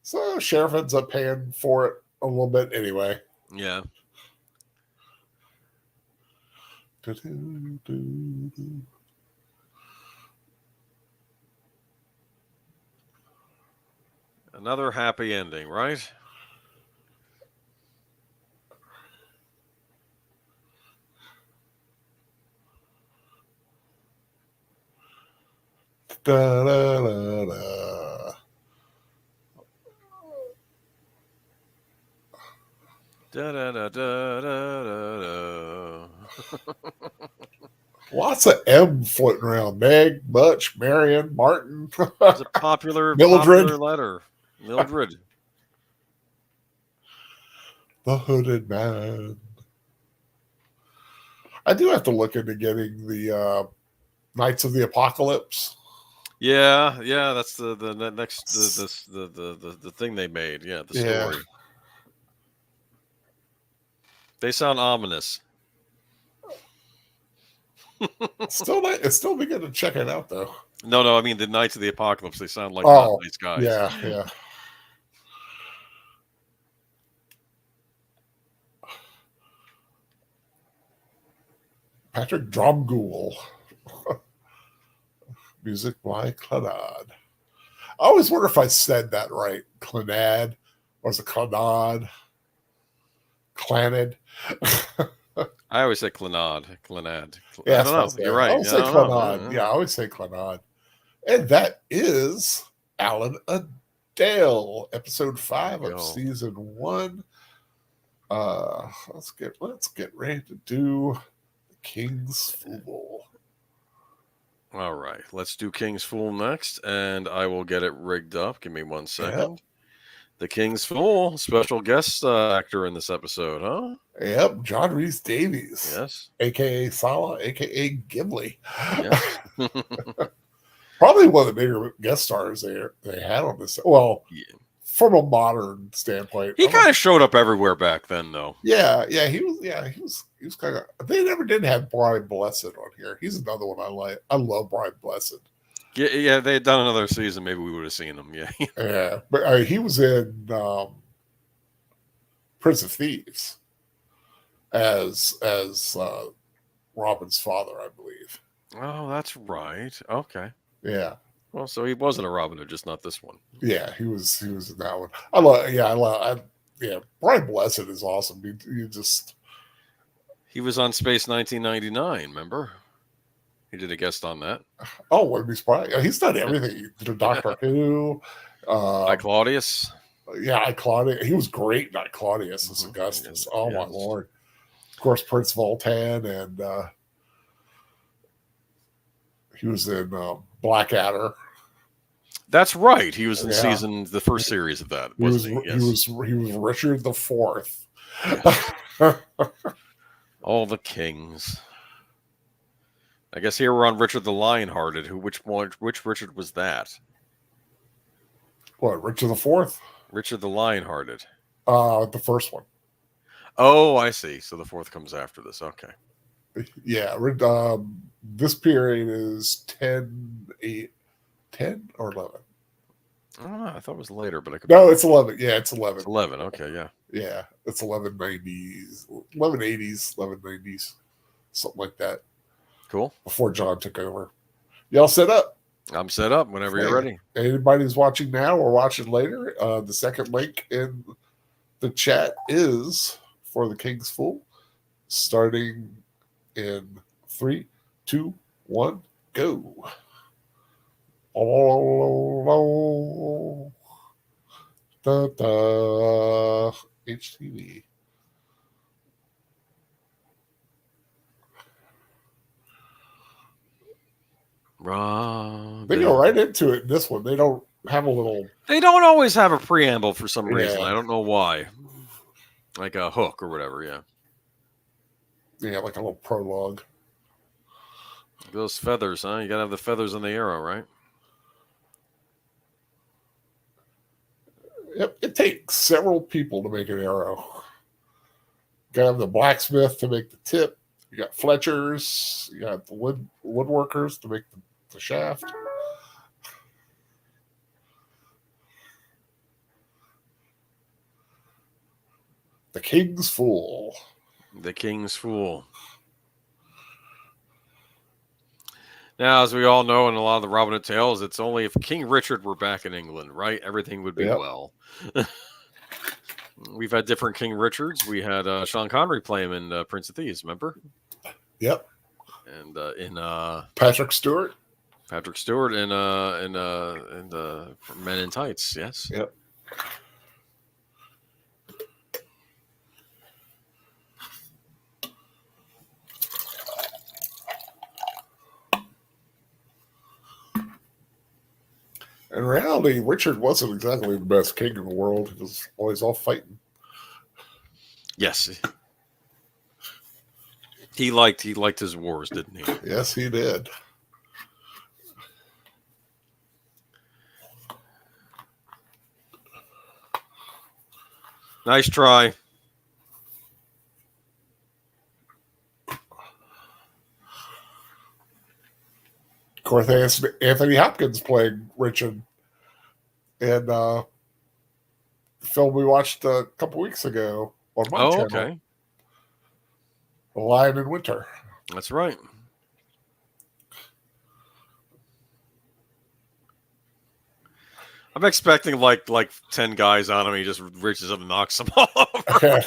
So sheriff ends up paying for it a little bit anyway. Yeah. Another happy ending, right? Da, da, da, da. Da, da, da, da, da, da. Lots of M floating around. Meg, Butch, Marion, Martin, It's a popular Mildred, letter. Mildred. the hooded man. I do have to look into getting the Knights of the Apocalypse. Yeah, that's the next the thing they made. Yeah, the story. They sound ominous. It's still beginning to check it out though. No, I mean the Knights of the Apocalypse. They sound like not nice guys. Yeah. Patrick Dromgoole. Music by Clanad. I always wonder if I said that right. Clanad. Or is it Clanad? Clanad. I always say Clanad. Yeah, I don't know. You're right. I always say Clanad. Yeah, I always say Clanad. And that is Alan Adale, episode 5 of season 1. Let's get ready to do the King's Fool. All right, let's do King's Fool next, and I will get it rigged up. Give me 1 second. Yep. The King's Fool, special guest actor in this episode, huh? Yep, John Rhys Davies. Yes. A.K.A. Sala, A.K.A. Ghibli. Yes. Probably one of the bigger guest stars they had on this. Well, from a modern standpoint. He kind of showed up everywhere back then, though. Yeah, he was kind of. They never did have Brian Blessed on here. He's another one I like. I love Brian Blessed. Yeah, they had done another season. Maybe we would have seen him. Yeah, yeah, but he was in Prince of Thieves as Robin's father, I believe. Oh, that's right. Okay. Yeah. Well, so he wasn't a Robin Hood, just not this one. Yeah, he was in that one. I love. Brian Blessed is awesome. He was on Space 1999. Remember? He did a guest on that. Oh, wouldn't be surprised. He's done everything. He did Doctor Who. I Claudius. Yeah, I Claudius. He was great in I Claudius as Augustus. Oh my lord! Of course, Prince Voltan, and he was in Blackadder. That's right. He was in the first series of that. He was Richard the Fourth. All the kings. I guess here we're on Richard the Lionhearted. Which Richard was that? What, Richard the Fourth? Richard the Lionhearted. The first one. Oh, I see. So the fourth comes after this. Okay. Yeah. This period is 10 or 11? I don't know. I thought it was later, but I could. No, it's 11. Yeah, it's 11. It's 11. Okay, yeah. Yeah, it's 1190s, 1180s, 1190s, something like that. Cool. Before John took over. Y'all set up? I'm set up whenever you're ready. Anybody who's watching now or watching later, the second link in the chat is for the King's Fool, starting in 3, 2, 1, go. Oh, da, da, HTV. They go right into it in this one. They don't have a little. They don't always have a preamble for some reason. Yeah. I don't know why. Like a hook or whatever, yeah. Yeah, like a little prologue. Those feathers, huh? You gotta have the feathers on the arrow, right? Yep, it takes several people to make an arrow. You gotta have the blacksmith to make the tip. You got fletchers. You got the woodworkers to make the shaft. The King's Fool. The King's Fool. Now, as we all know in a lot of the Robin Hood tales, it's only if King Richard were back in England, right? Everything would be well. We've had different King Richards. We had Sean Connery play him in Prince of Thieves, remember? Yep. And in Patrick Stewart. Patrick Stewart and Men in Tights, yes. Yep. In reality, Richard wasn't exactly the best king in the world. He was always off fighting. Yes. He liked his wars, didn't he? Yes, he did. Nice try. Of course, Anthony Hopkins playing Richard in the film we watched a couple weeks ago on my channel. Okay. The Lion in Winter. That's right. I'm expecting like 10 guys on him. He just reaches up and knocks them all over.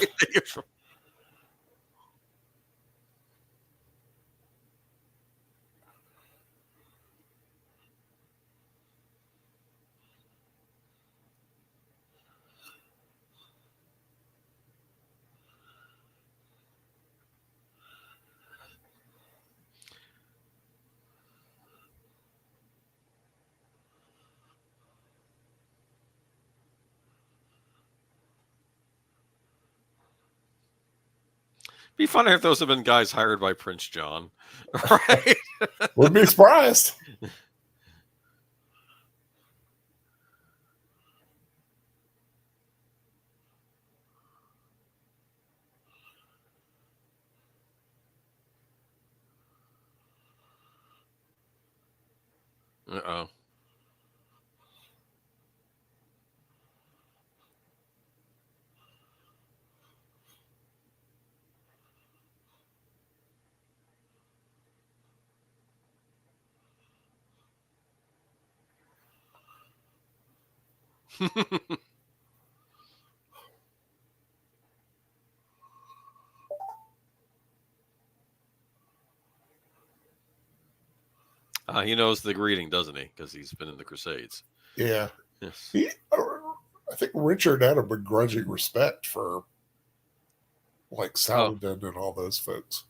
Be funny if those have been guys hired by Prince John, right? Wouldn't be surprised. Uh-oh. He knows the greeting, doesn't he? Because he's been in the Crusades. Yeah. Yes. I think Richard had a begrudging respect for like Saladin and all those folks.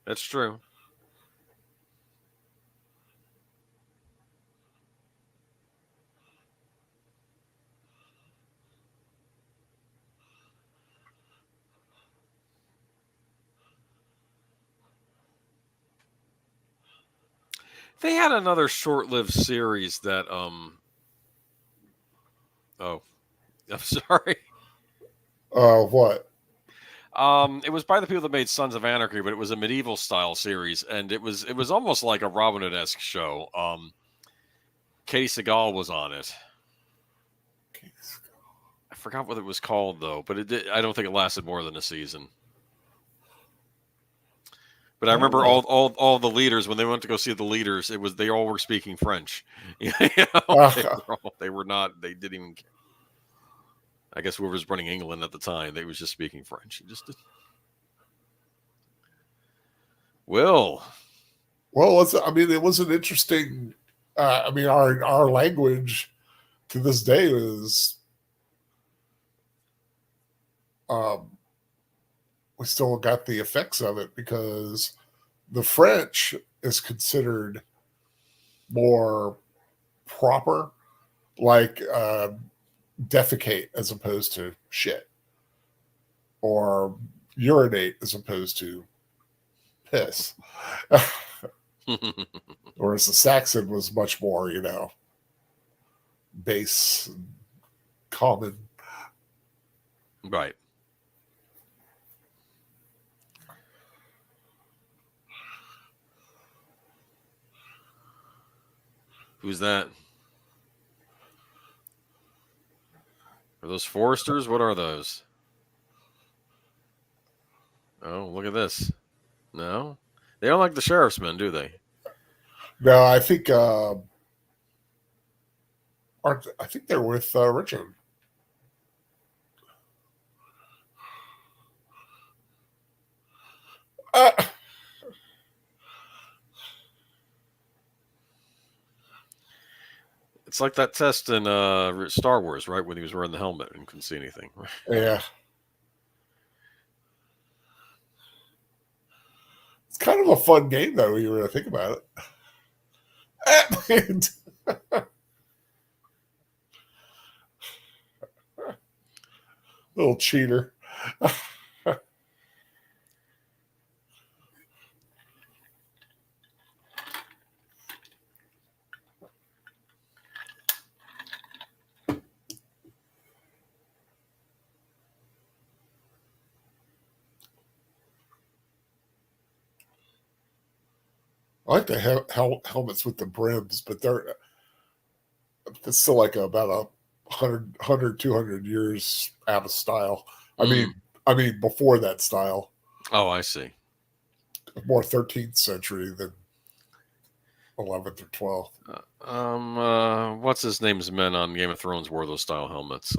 That's true. They had another short-lived series that oh, I'm sorry. What? It was by the people that made Sons of Anarchy, but it was a medieval style series, and it was almost like a Robin Hood-esque show. Katie Seagal was on it. I forgot what it was called though, but I don't think it lasted more than a season. But I I don't remember know. all the leaders when they went to go see the leaders. It was they all were speaking French. Uh, They were not. They didn't even. I guess whoever was running England at the time, they was just speaking French. Will. well, I mean, it was an interesting. I mean, our language to this day is um, we still got the effects of it because the French is considered more proper, like defecate as opposed to shit, or urinate as opposed to piss. Whereas the Saxon was much more, base, and common. Right. Who's that? Are those foresters? What are those? Oh, look at this. No, they don't like the sheriff's men, do they? No, I think I think they're with Richard. Uh, It's like that test in Star Wars, right? When he was wearing the helmet and couldn't see anything. yeah, it's kind of a fun game though. When you really think about it. Little cheater. I like the helmets with the brims, but it's still like about a 200 years out of style. I mean, Mm. before that style, Oh, I see. more 13th century than 11th or 12th. What's his name's men on Game of Thrones wore those style helmets?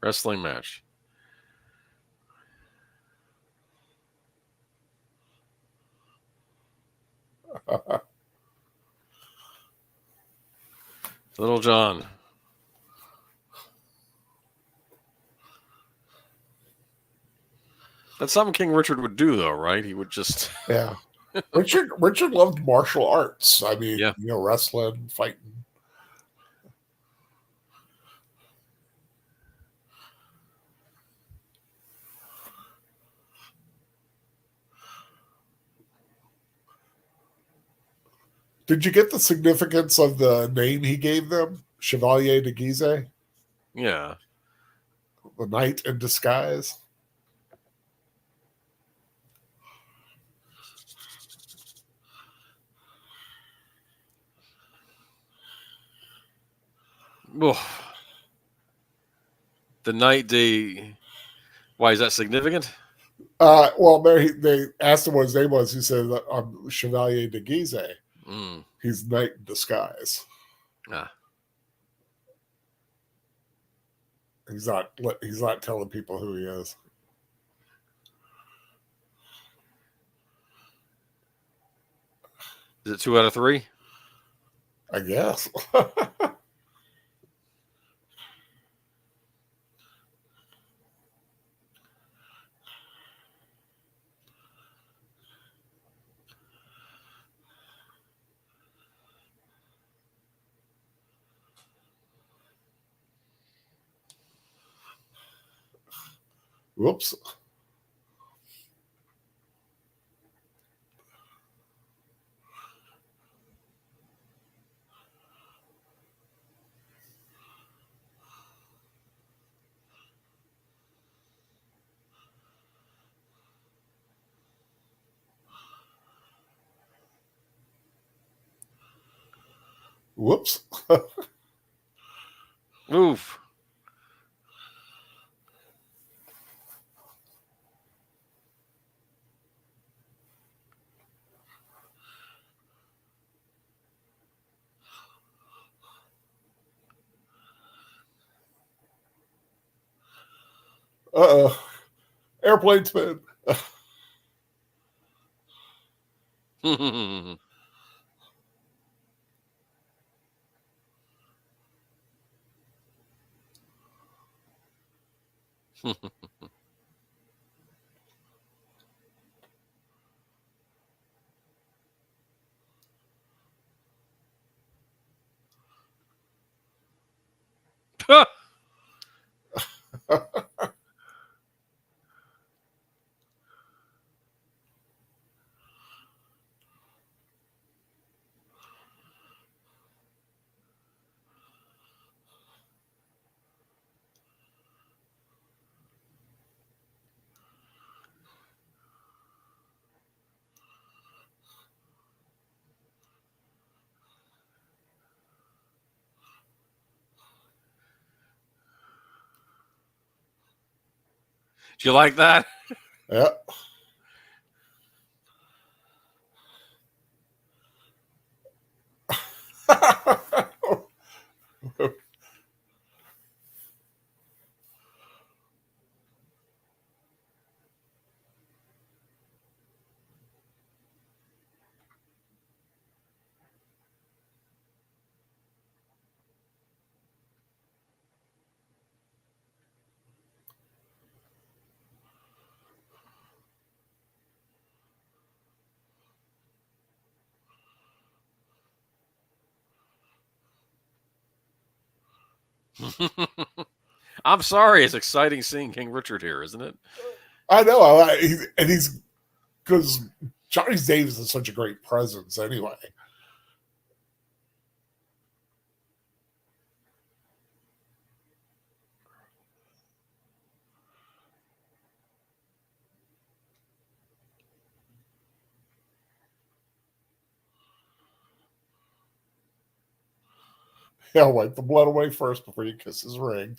Wrestling match. Little John. That's something King Richard would do, though, right? He would just. Yeah. Richard loved martial arts. I mean, Yeah. wrestling, fighting. Did you get the significance of the name he gave them? Chevalier de Guise? Yeah. The knight in disguise? Oof. The night day. Why is that significant? Well, they asked him what his name was. He said, I'm Chevalier de Guise. Mm. He's knight in disguise. Ah. He's not telling people who he is. Is it 2 out of 3? I guess. Whoops. Whoops. Oof. Uh-oh. Airplane spin. Do you like that? Yeah. I'm sorry. It's exciting seeing King Richard here, isn't it? I know. And he's because Johnny Davis is such a great presence anyway. Yeah, wipe the blood away first before you kiss his ring.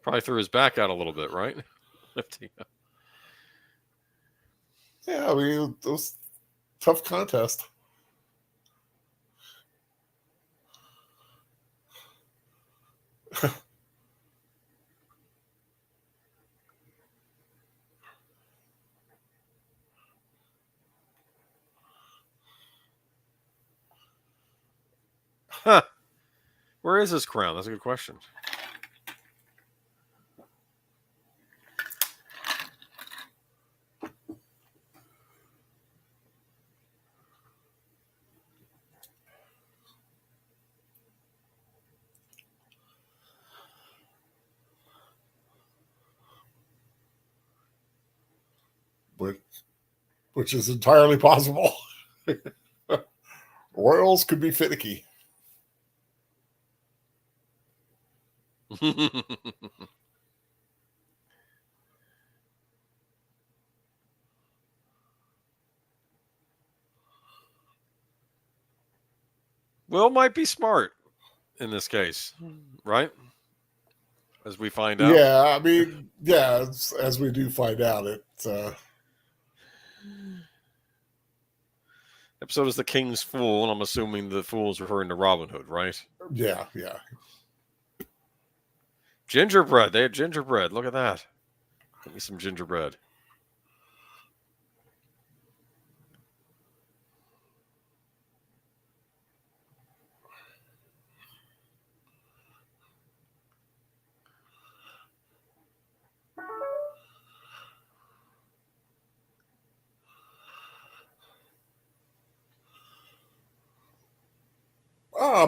Probably threw his back out a little bit, right? Yeah, I mean, it was a tough contest. Huh. Where is his crown? That's a good question. which, which is entirely possible. Royals could be finicky. Will might be smart in this case, right? As we find out. Yeah, I mean, yeah, as we do find out, it. Episode is the King's Fool, and I'm assuming the fool is referring to Robin Hood, right? Yeah, yeah. Gingerbread. They had gingerbread. Look at that. Give me some gingerbread.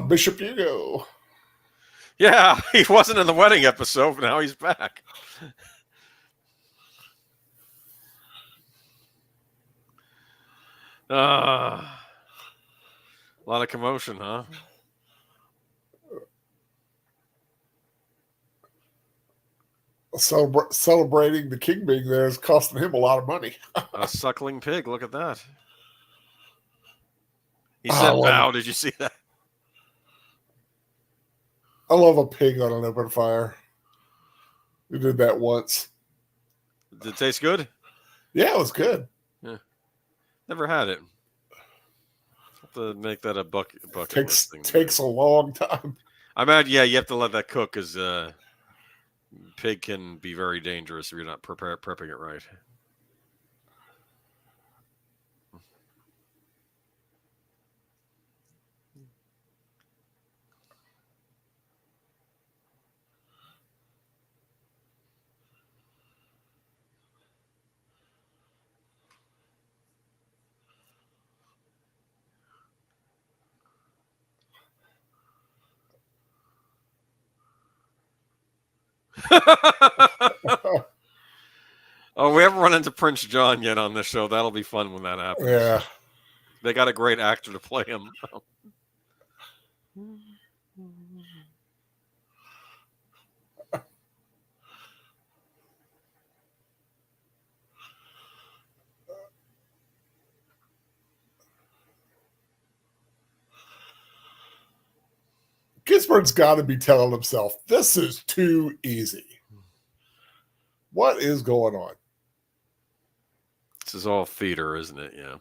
Bishop Hugo. Yeah, he wasn't in the wedding episode, but now he's back. A lot of commotion, huh? Celebrating the king being there is costing him a lot of money. A suckling pig. Look at that. He said, "Bow." Did you see that? I love a pig on an open fire. We did that once. Did it taste good? Yeah, it was good. Yeah. Never had it. Have to make that a bucket list thing. Takes a long time. I imagine, yeah, you have to let that cook because pig can be very dangerous if you're not prepping it right. Oh, we haven't run into Prince John yet on this show. That'll be fun when that happens. Yeah. They got a great actor to play him. Gisborne's got to be telling himself, this is too easy. What is going on? This is all theater, isn't it? Yeah.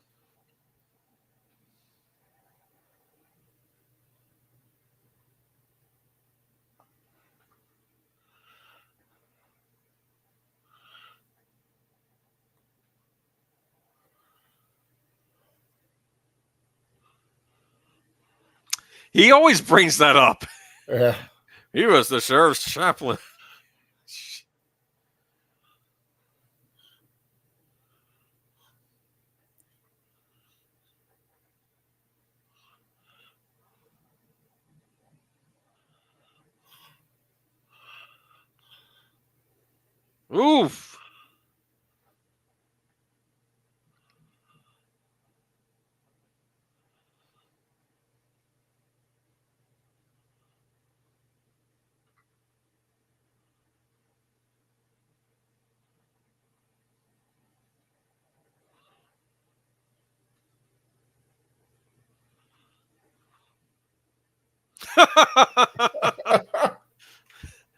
He always brings that up. Yeah. He was the sheriff's chaplain. Oof.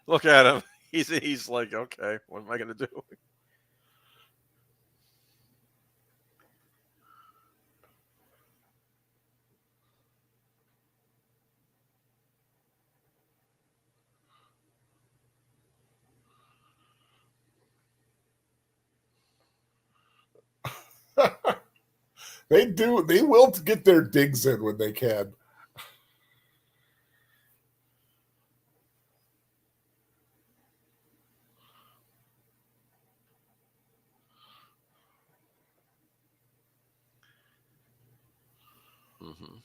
Look at him. He's like, okay, what am I going to do? They will get their digs in when they can. Mm-hmm.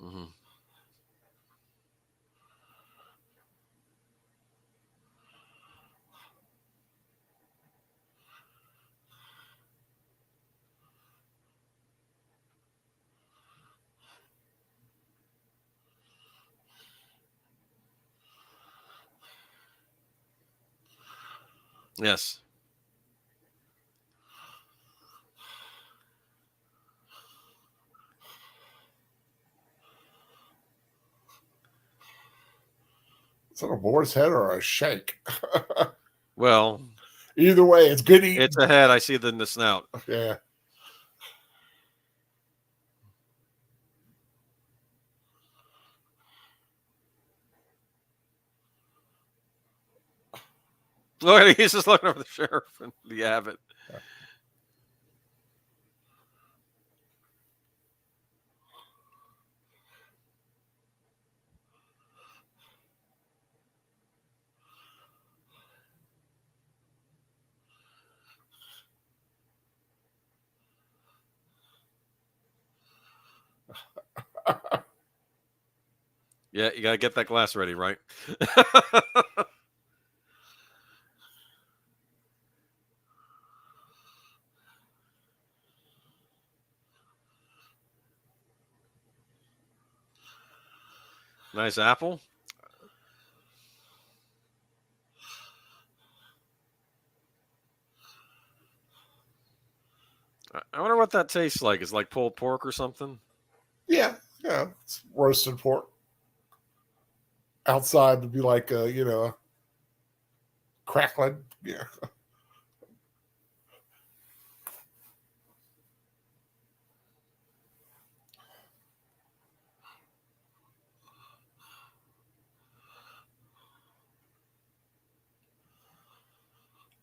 Mm-hmm. Yes. Is that a boar's head or a shank? Well, Either way, it's good eating. it's a head. I see it in the snout. Yeah. Look, he's just looking over the sheriff and the abbot. Yeah, you gotta get that glass ready, right? Nice apple. I wonder what that tastes like. It's like pulled pork or something. Yeah. Yeah. It's roasted pork. Outside would be like crackling. Yeah.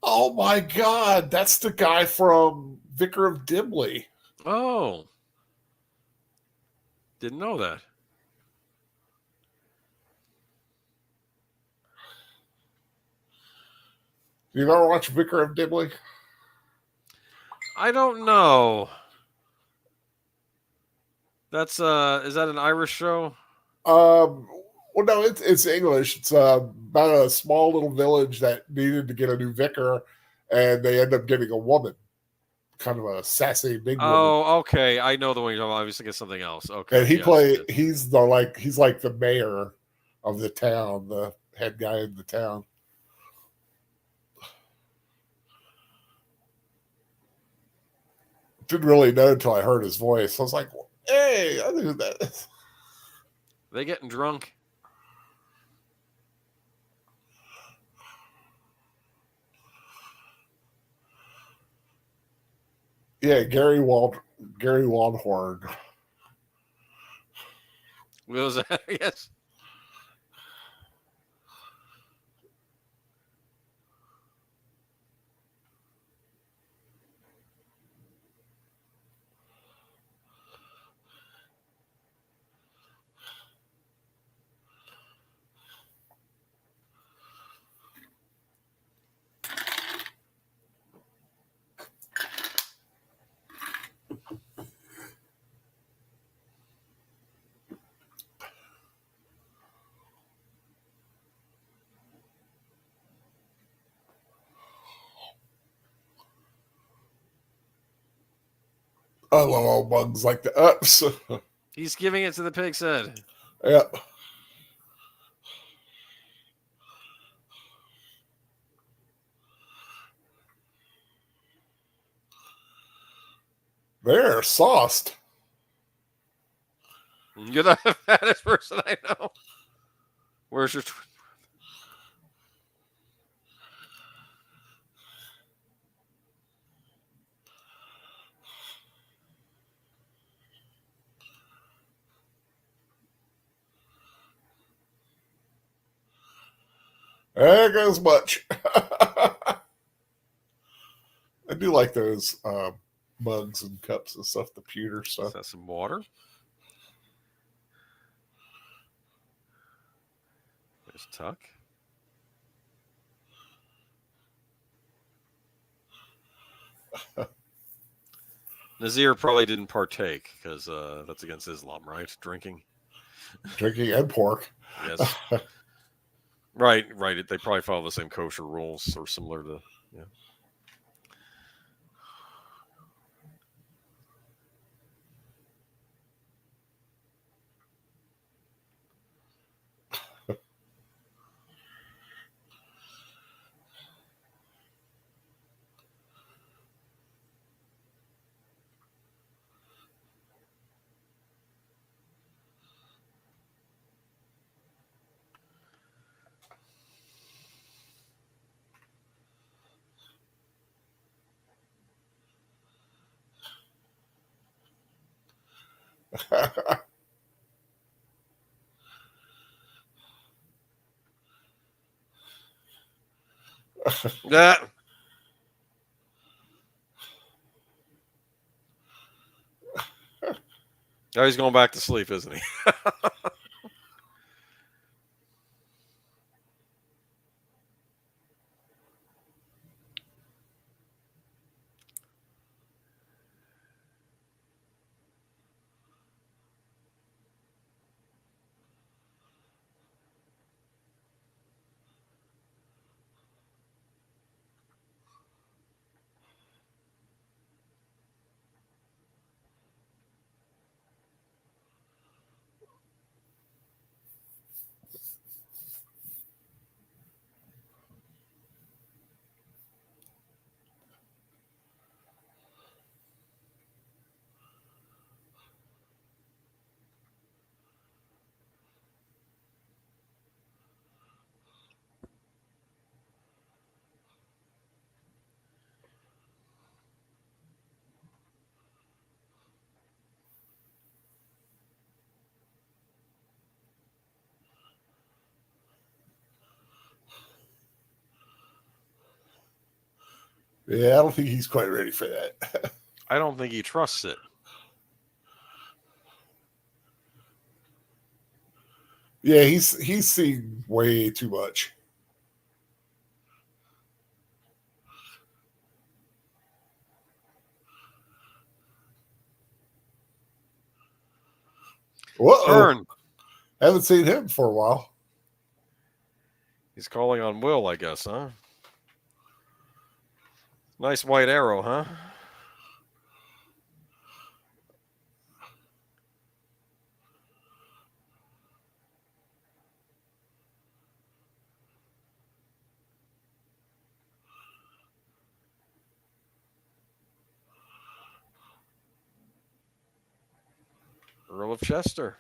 Oh my God, that's the guy from Vicar of Dibley. Oh, didn't know that. You ever watch Vicar of Dibley? I don't know. That's is that an Irish show? Um, well, no, it's English. It's about a small little village that needed to get a new vicar, and they end up getting a woman, kind of a sassy big woman. Oh, okay. I know the one you're talking about. I was thinking something else. And Okay, yes. Yes. he's like the mayor of the town, the head guy in the town. Didn't really know until I heard his voice. I was like, "Hey, I knew that." They getting drunk? Yeah, Gary Waldhorn. Was that? Yes. I love all bugs like the ups. He's giving it to the pig's head. Yeah. They're sauced. You're the fattest person I know. Where's your? There goes much. I do like those mugs and cups and stuff, the pewter Is stuff. that some water? There's Tuck. Nazir probably didn't partake because that's against Islam, right? Drinking. Drinking and pork. Yes. Right, right. They probably follow the same kosher rules or similar to. Yeah. Yeah. Now he's going back to sleep, isn't he? Yeah, I don't think he's quite ready for that. I don't think he trusts it. Yeah, he's seen way too much. Whoa! Turn. Haven't seen him for a while. He's calling on Will, I guess, huh? Nice white arrow, huh? Earl of Chester.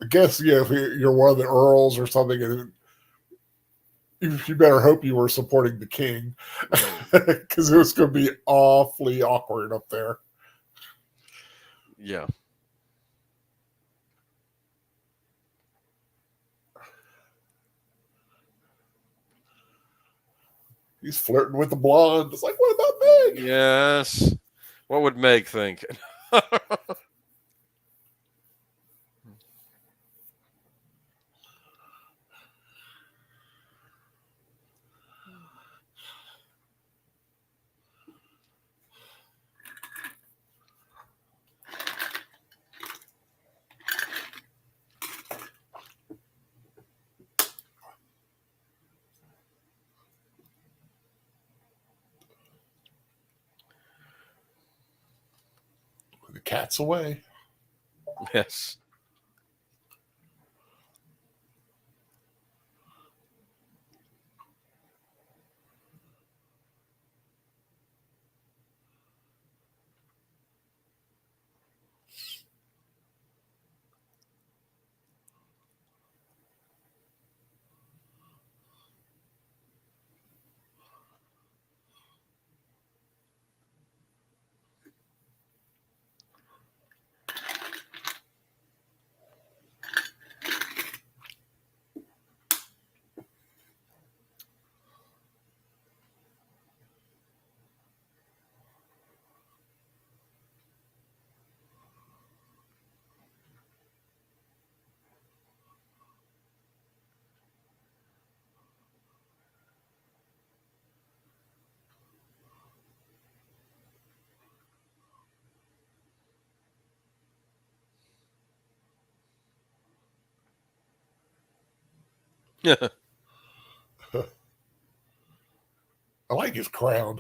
I guess if you're one of the earls or something, and you better hope you were supporting the king, because it was going to be awfully awkward up there. Yeah. He's flirting with the blonde. It's like, what about Meg? Yes. What would Meg think? The cat's away. Yes. Yeah. I like his crown.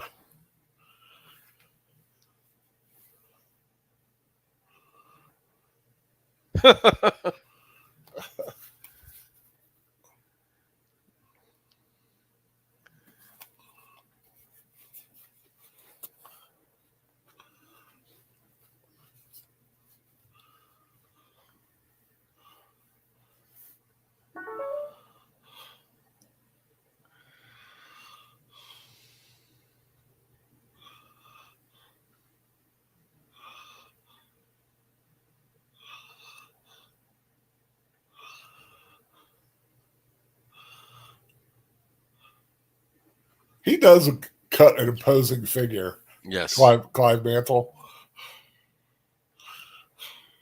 He does cut an imposing figure. Yes. Clive Mantle.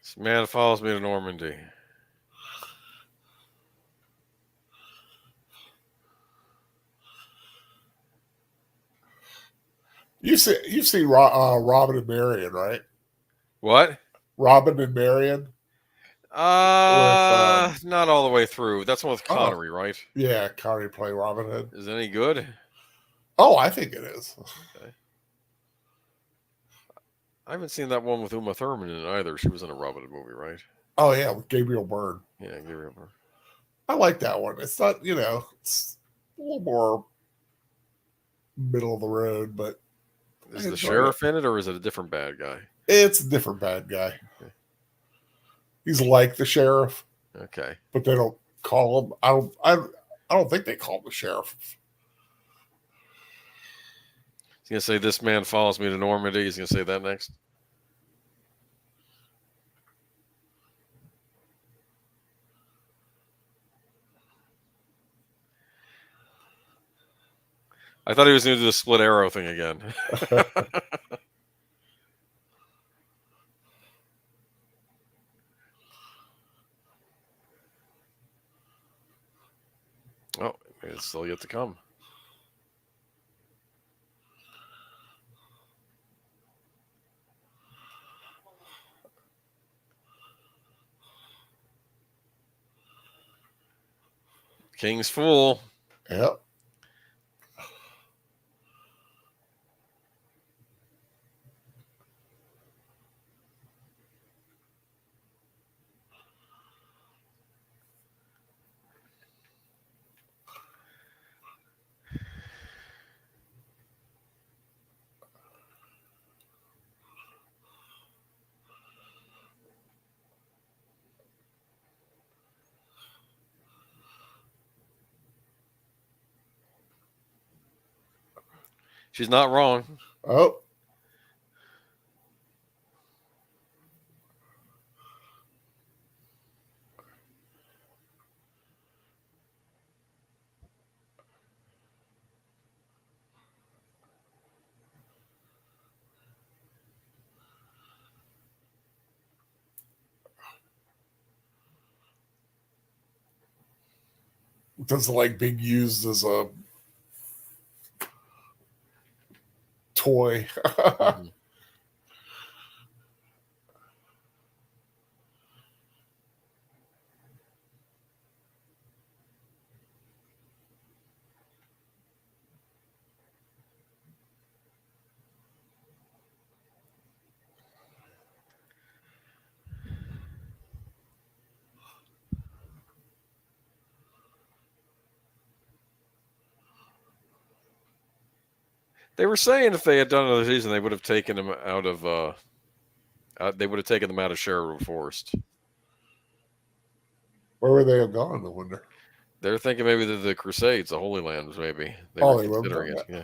This man follows me to Normandy. You've seen Robin and Marion, right? What? Robin and Marion with Not all the way through. That's one with oh Connery, right? yeah, Connery play Robin Hood. Is it any good? Oh, I think it is. Okay. I haven't seen that one with Uma Thurman in it either. She was in a Robin Hood movie, right? Oh yeah, with Gabriel Byrne. Yeah, Gary Oldman. I like that one. It's not, it's a little more middle of the road, but I Is the enjoyed it. sheriff in it, or is it a different bad guy? It's a different bad guy. Okay. He's like the sheriff, Okay. but they don't call him. I don't think they call him the sheriff. He's gonna say, "This man follows me to Normandy." He's gonna say that next. I thought he was gonna do the split arrow thing again. Oh, it's still yet to come. King's Fool. Yep. She's not wrong. Oh, doesn't like being used as a toy. Mhm. They were saying if they had done another season, they would have taken him out of. They would have taken them out of Sherwood Forest. Where would they have gone? I wonder. They're thinking maybe the Crusades, the Holy Land, maybe they Oh, were they would have done considering it. that. Yeah.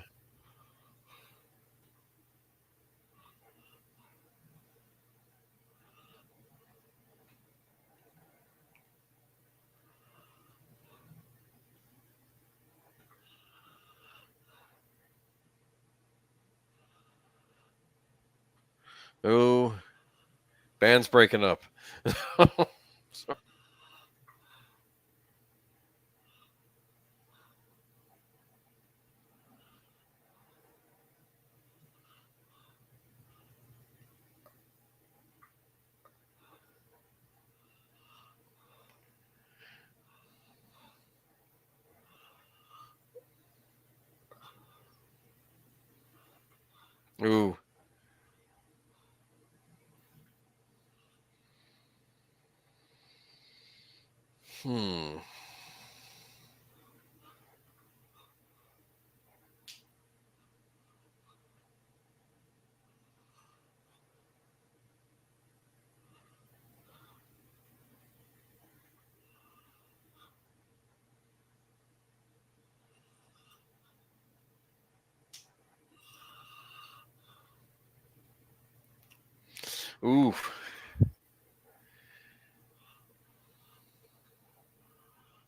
Oh, band's breaking up. Ooh. Hmm. Ooh.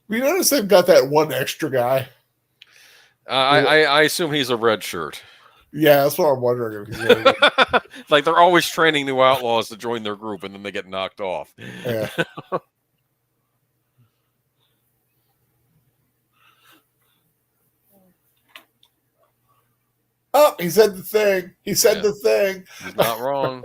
You notice they've got that one extra guy. I assume he's a red shirt. Yeah, that's what I'm wondering if he's going to. Like they're always training new outlaws to join their group, and then they get knocked off. Yeah. Oh, he said the thing. He said the thing. He's not wrong.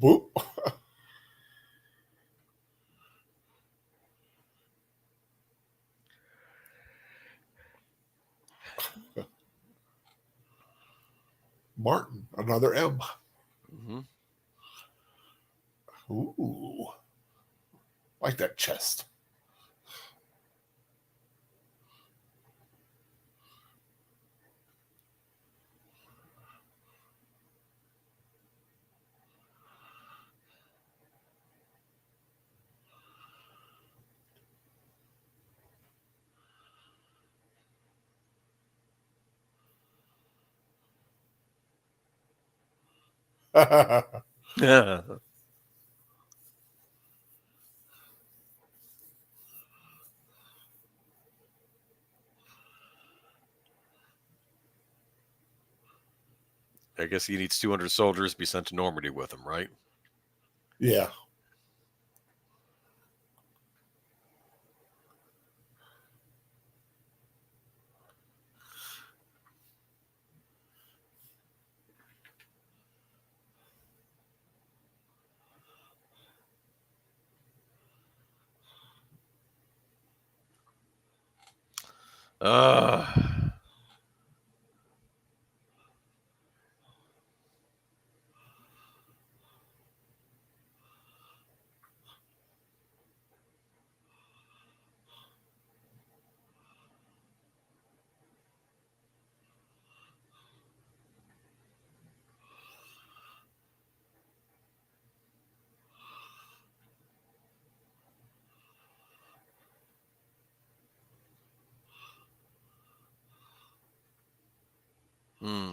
Boop. Martin, another M. Mm-hmm. Ooh. Like that chest. Yeah. I guess he needs 200 soldiers to be sent to Normandy with him, right? Yeah. Uh, hmm.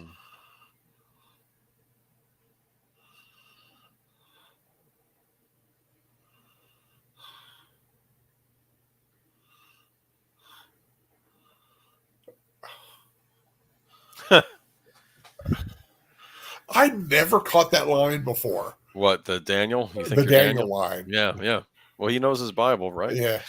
I never caught that line before. What, the Daniel? You think The you're Daniel Daniel? line. Yeah, yeah. Well, he knows his Bible, right? Yeah.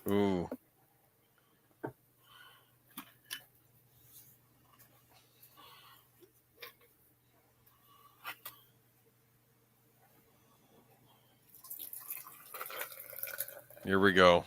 Ooh. Here we go.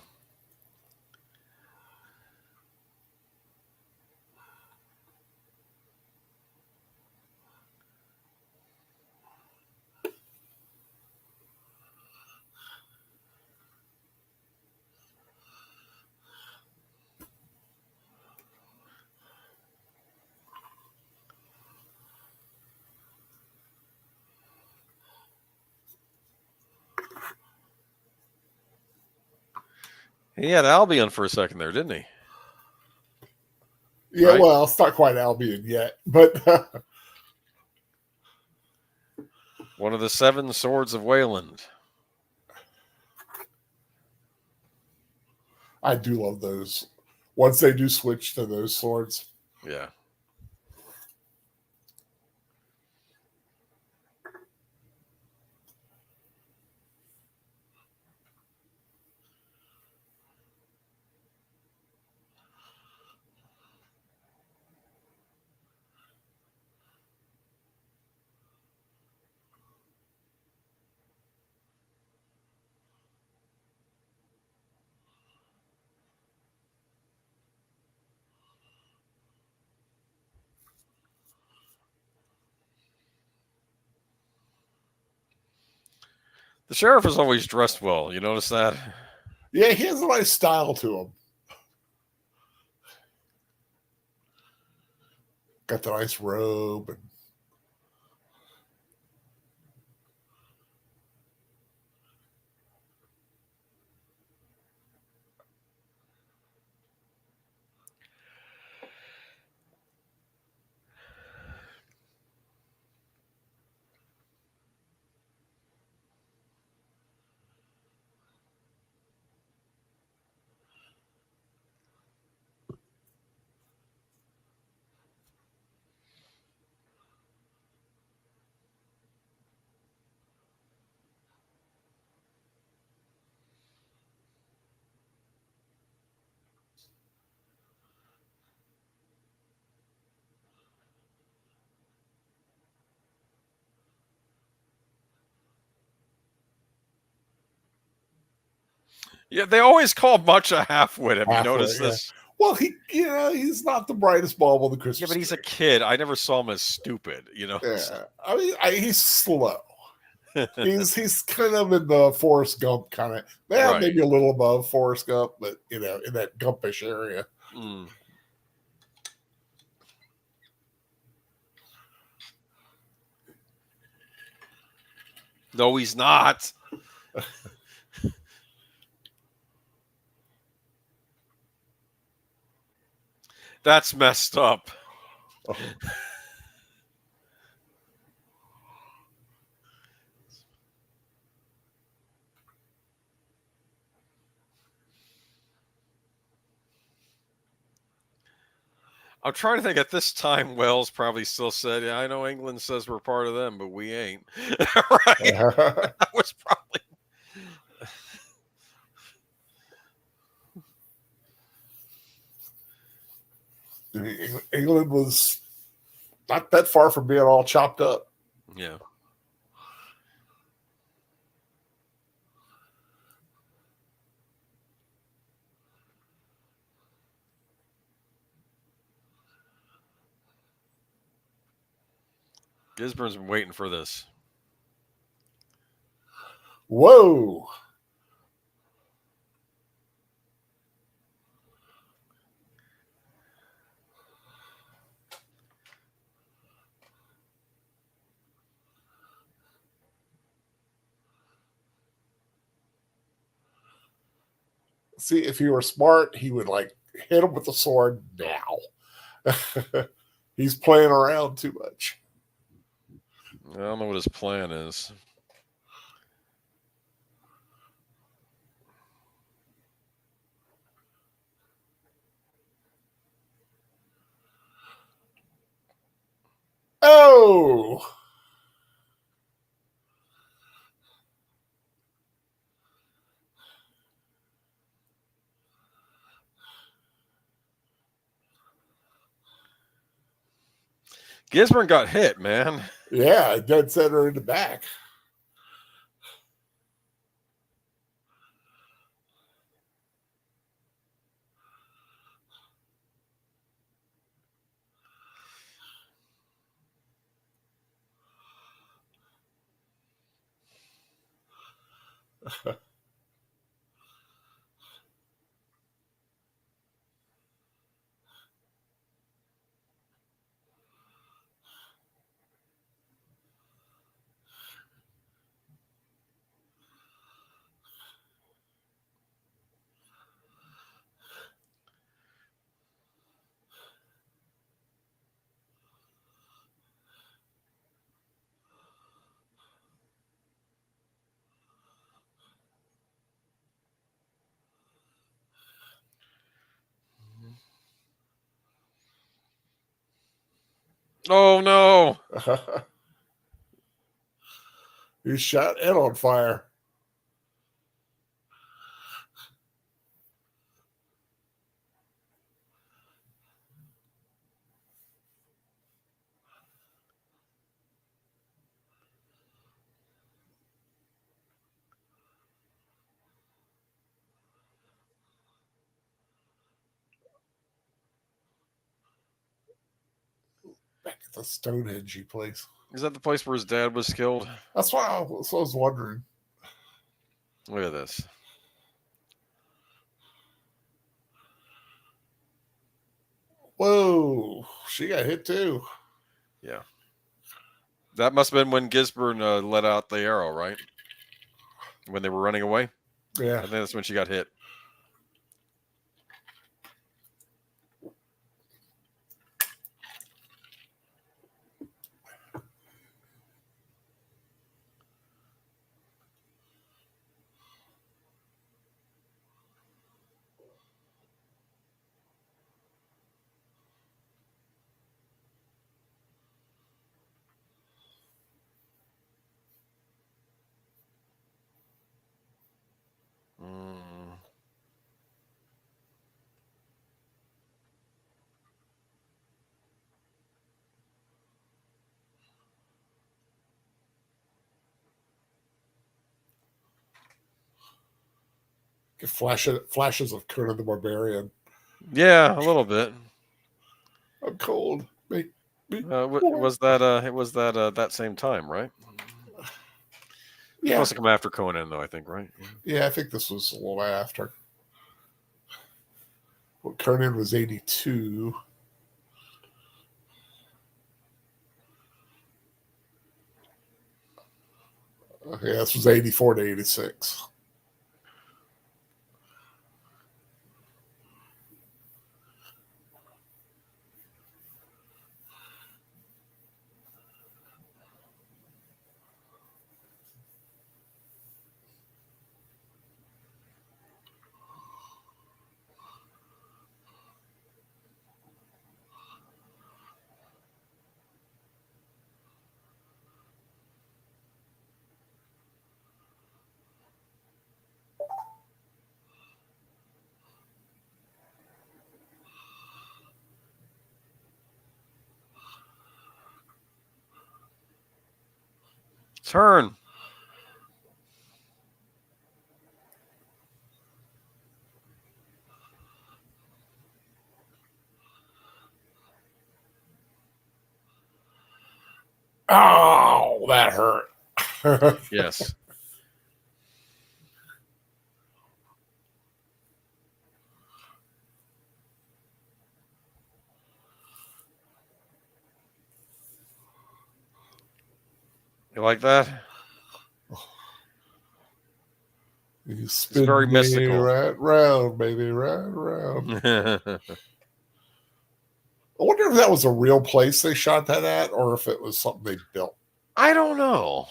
He had Albion for a second there, didn't he? Yeah, Right? well, it's not quite Albion yet, but One of the 7 swords of Wayland. I do love those. Once they do switch to those swords. Yeah. The sheriff is always dressed well. You notice that? Yeah, he has a nice style to him. Got the nice robe and Yeah, they always call Much a half-wit. Have you halfway. noticed Yeah. this? Well, he's not the brightest bulb on the Yeah, Christmas but he's a tree. kid. I never saw him as stupid. You know. Yeah, I mean, he's slow. He's kind of in the Forrest Gump kind of, Right. maybe a little above Forrest Gump, but in that Gumpish area. Mm. No, he's not. That's messed up. I'm trying to think. At this time, Wells probably still said, "Yeah, I know England says we're part of them, but we ain't." Right? That was probably. England was not that far from being all chopped up. Yeah. Gisburn's been waiting for this. Whoa. See, if he were smart, he would like hit him with the sword now. He's playing around too much. I don't know what his plan is. Oh, Gisburn got hit, man. yeah, dead center in the back. Oh no! He's shot and on fire. Back at the Stonehenge place. Is that the place where his dad was killed? That's what I was wondering. Look at this. Whoa, she got hit too. Yeah. That must have been when Gisborne let out the arrow, right? When they were running away. Yeah. I think that's when she got hit. Mm. Get flashes of Conan the Barbarian. Yeah, a little bit. I'm cold. Make me Was that it was that same time, right? Yeah. Supposed to come after Conan, though, I think, right? Yeah, I think this was a little after. Well, Conan was 82. Okay, this was 84 to 86. Turn. Oh, that hurt. Yes. You like that? You It's spin very me mystical. right round, baby, right round. I wonder if that was a real place they shot that at, or if it was something they built. I don't know.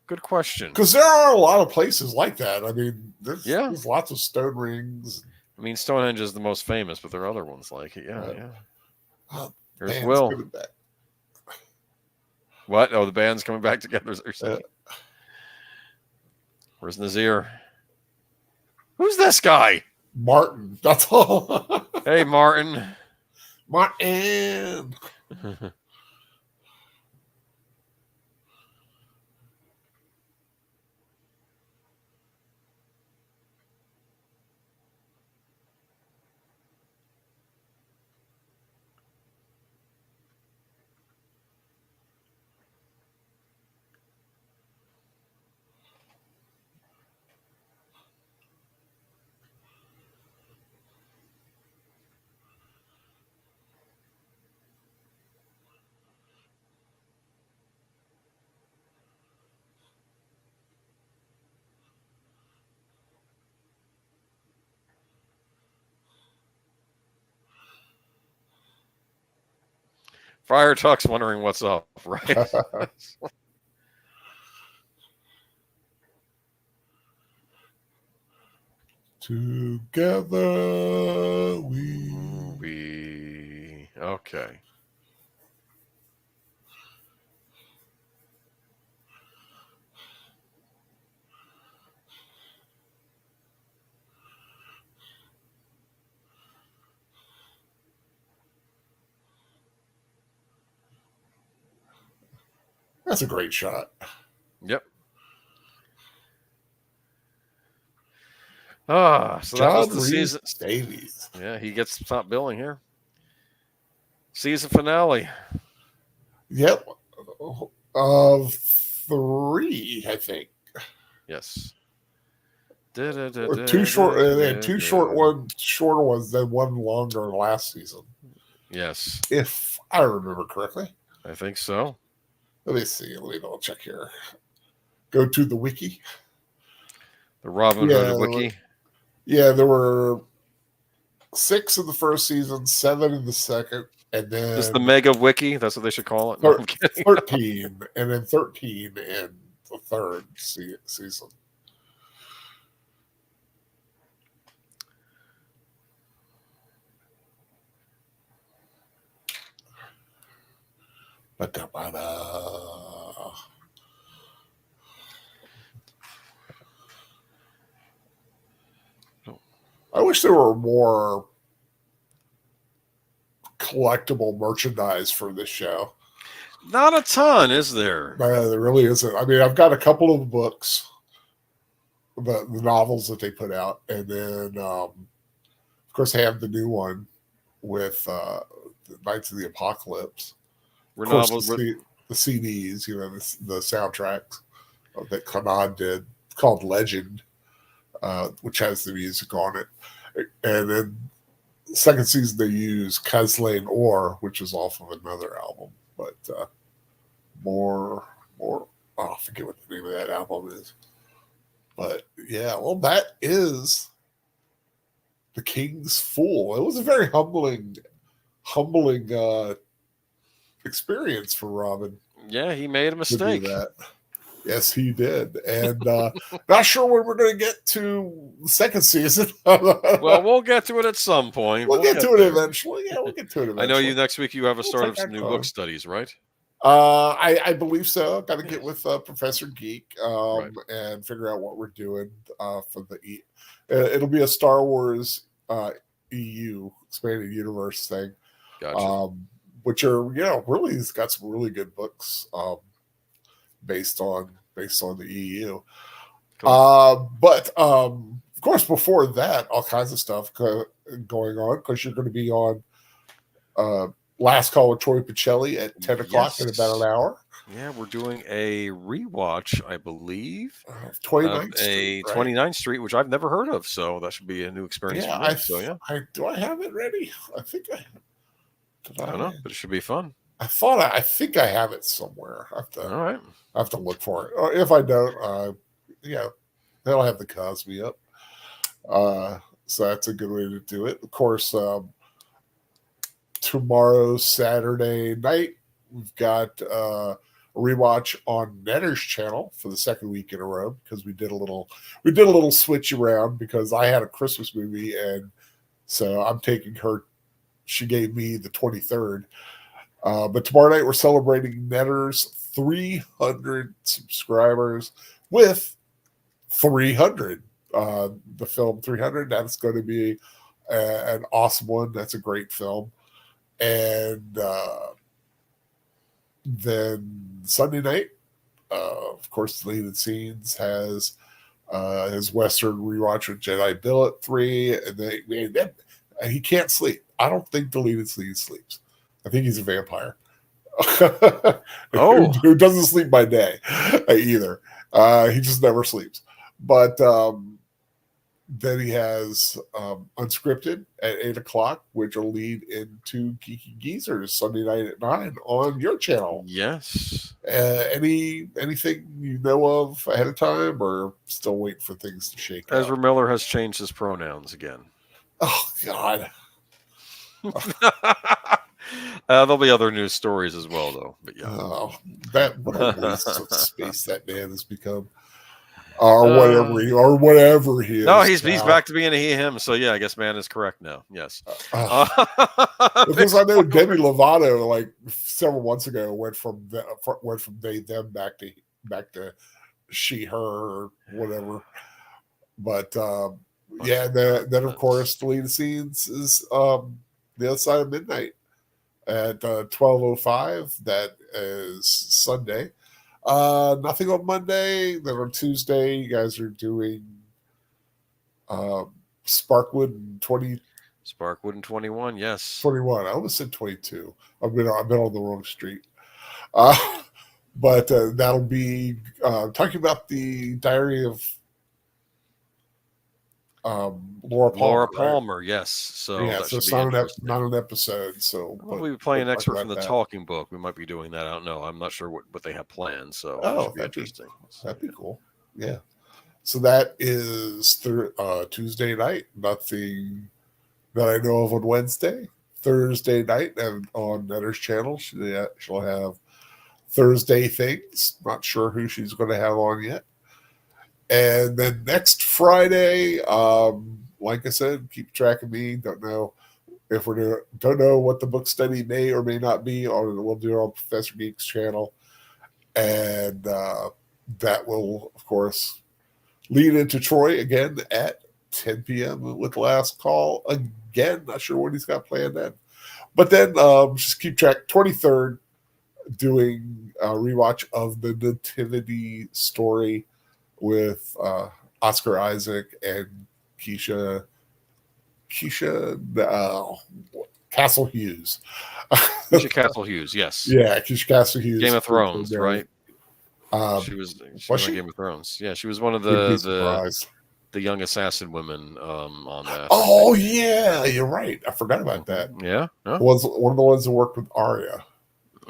Good question. Because there are a lot of places like that. I mean, Yeah. there's lots of stone rings. I mean, Stonehenge is the most famous, but there are other ones like it. Yeah, Uh, yeah. Oh, There's man, Will. coming back. What? Oh, the band's coming back together. Is what you're Uh, saying? Where's Nazir? Who's this guy? Martin. That's all. Hey, Martin. Martin. Friar Tuck's wondering what's up, right? Together we. Okay. That's a great shot. Yep. So that was John the Reese season. Davies. Yeah, he gets top billing here. Season finale. Yep. Of 3, I think. Yes. Or two short, and two shorter ones, then one longer last season. Yes, If I remember correctly. I think so. Let me see. Let me double check here. Go to the wiki. The Robin Hood wiki. Yeah, there were 6 in the first season, 7 in the second, and then This is the Mega Wiki. That's what they should call it. No, I'm kidding. 13, and then 13 in the third season. I wish there were more collectible merchandise for this show. Not a ton, is there? There really isn't. I mean, I've got a couple of books, the novels that they put out, and then, of course, I have the new one with the Knights of the Apocalypse. Of course, the CDs, the soundtracks that Kanan did, called Legend, which has the music on it. And then the second season, they use Kathleen Orr, which is off of another album. But I forget what the name of that album is. But yeah, well, that is The King's Fool. It was a very humbling experience for Robin. Yeah, he made a mistake. Yes, he did. And not sure when we're going to get to the second season. Well, we'll get to it at some point. We'll get to it eventually. Yeah, we'll get to it eventually. I know next week you have a start of some new book studies, right? I believe so. Got to get with Professor Geek and figure out what we're doing for the it'll be a Star Wars EU expanded universe thing. Gotcha. Which are really, it's got some really good books based on the EU. Cool. But of course, before that, all kinds of stuff going on, because you're going to be on Last Call with Troy Pacelli at 10 o'clock in about an hour. Yeah, we're doing a rewatch, I believe. 29th Street. 29th Street, which I've never heard of, so that should be a new experience for me. Do I have it ready? I think I don't know, but it should be fun. I think I have it somewhere. All right. I have to look for it. Or if I don't, they'll have the Cosby up. So that's a good way to do it. Of course, tomorrow, Saturday night, we've got a rewatch on Netter's channel for the second week in a row, because we did a little switch around, because I had a Christmas movie, and so I'm taking her. She gave me the 23rd. But tomorrow night, we're celebrating Netter's 300 subscribers with 300. The film 300, that's going to be an awesome one. That's a great film. And then Sunday night, of course, Deleted Scenes has his Western rewatch with Jedi Bill at 3. And he can't sleep. I don't think Deleted Scenes sleeps. I think he's a vampire. Who doesn't sleep by day either. He just never sleeps. But then he has Unscripted at 8 o'clock, which will lead into Geeky Geezers Sunday night at 9 on your channel. Yes. Anything you know of ahead of time, or still waiting for things to shake out? Ezra Miller has changed his pronouns again. Oh, God. There'll be other news stories as well, though. But yeah, what a waste of space that man has become, or whatever he is. No, he's back to being a he/him. So yeah, I guess man is correct now. Yes, because I know Demi Lovato, like several months ago, went from they/them back to she/her or whatever. But then of course, Deleted Scenes is The Other Side of Midnight at 12:05. That is Sunday. Nothing on Monday. Then on Tuesday, you guys are doing Sparkwood and 21. Yes, 21. I almost said 22. I've been on the wrong street. But that'll be talking about the Diary of Laura Palmer, Laura right? Palmer, yes. So Yeah, that so should it's be interesting. not an episode. So, Well, but we'll be playing an we'll talk excerpt from about the that. talking book. We might be doing that. I don't know. I'm not sure what they have planned. So that Oh, should be interesting. So, that'd be cool. Yeah. So that is Tuesday night. Nothing that I know of on Wednesday. Thursday night and on Netter's channel, she'll have Thursday things. Not sure who she's going to have on yet. And then next Friday, like I said, keep track of me. Don't know if we're doing, don't know what the book study may or may not be. On we'll do it on Professor Geek's channel, and that will, of course, lead into Troy again at 10 p.m. with last call again. Not sure what he's got planned then, but then just keep track. 23rd, doing a rewatch of the Nativity story with Oscar Isaac and Keisha Castle Hughes. Keisha Castle Hughes, yes. Yeah, Keisha Castle Hughes. Game of Thrones, right? Um, She was was on she? Game of Thrones. Yeah, she was one of Wouldn't be the surprised. young assassin women on that. Oh yeah, you're right. I forgot about that. Yeah, yeah, Was one of the ones that worked with Arya.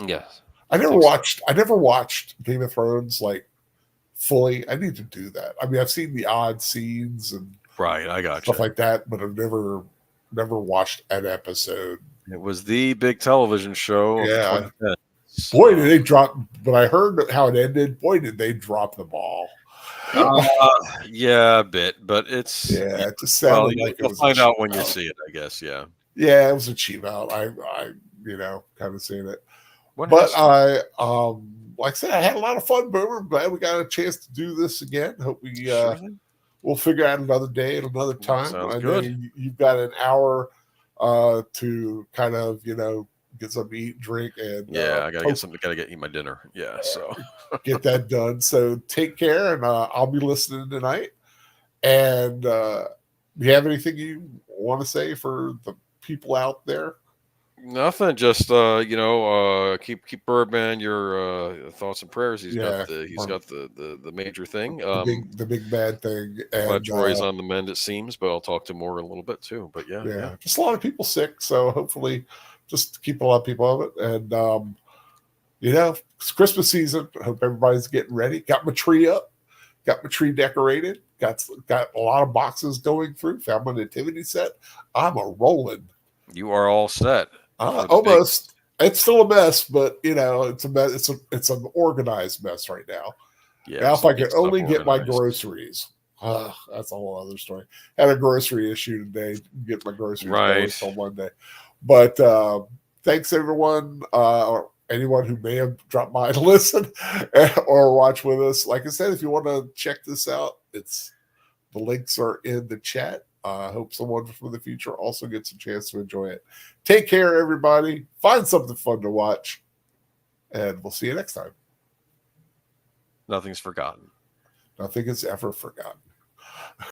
yes. I never think so. watched. I never watched Game of Thrones like fully. I need to do that. I mean, I've seen the odd scenes and Right, I got stuff you. like that, but I've never watched an episode. It was the big television show of the Yeah. 2010s. Boy, did they drop! But I heard how it ended. Boy, did they drop the ball. Yeah, a bit, but it's Yeah, it just well, sounded like it you'll was a find cheap out when you out. see it, I guess. Yeah. Yeah, it was a cheap out. I kind of seen it. What But has like I said, I had a lot of fun, Boomer. I'm glad we got a chance to do this again. Hope we sure thing. we'll figure out another day at another time. Sounds I know good. you've got an hour to kind of get something to eat, drink, and Yeah, I gotta get something. Gotta eat my dinner. Yeah, so get that done. So take care, and I'll be listening tonight. And do you have anything you want to say for the people out there? nothing. Just keep Birdman your thoughts and prayers. He's got Yeah, the major thing. the big bad thing, Glad and Troy's on the mend, it seems, but I'll talk to more in a little bit too. But yeah, yeah, just a lot of people sick. So hopefully, just keep a lot of people of it. And it's Christmas season. I hope everybody's getting ready. Got my tree up. Got my tree decorated. Got a lot of boxes going through. Found my nativity set. I'm a rolling. You are all set. Almost. It's still a mess, but it's a mess. It's an organized mess right now. Yeah. Now, if I could only get my organized. groceries, that's a whole other story. Had a grocery issue today. Get my groceries Right. until Monday. But thanks everyone. Anyone who may have dropped by to listen or watch with us. Like I said, if you want to check this out, the links are in the chat. I hope someone from the future also gets a chance to enjoy it. Take care, everybody. Find something fun to watch, and we'll see you next time. Nothing's forgotten. Nothing is ever forgotten.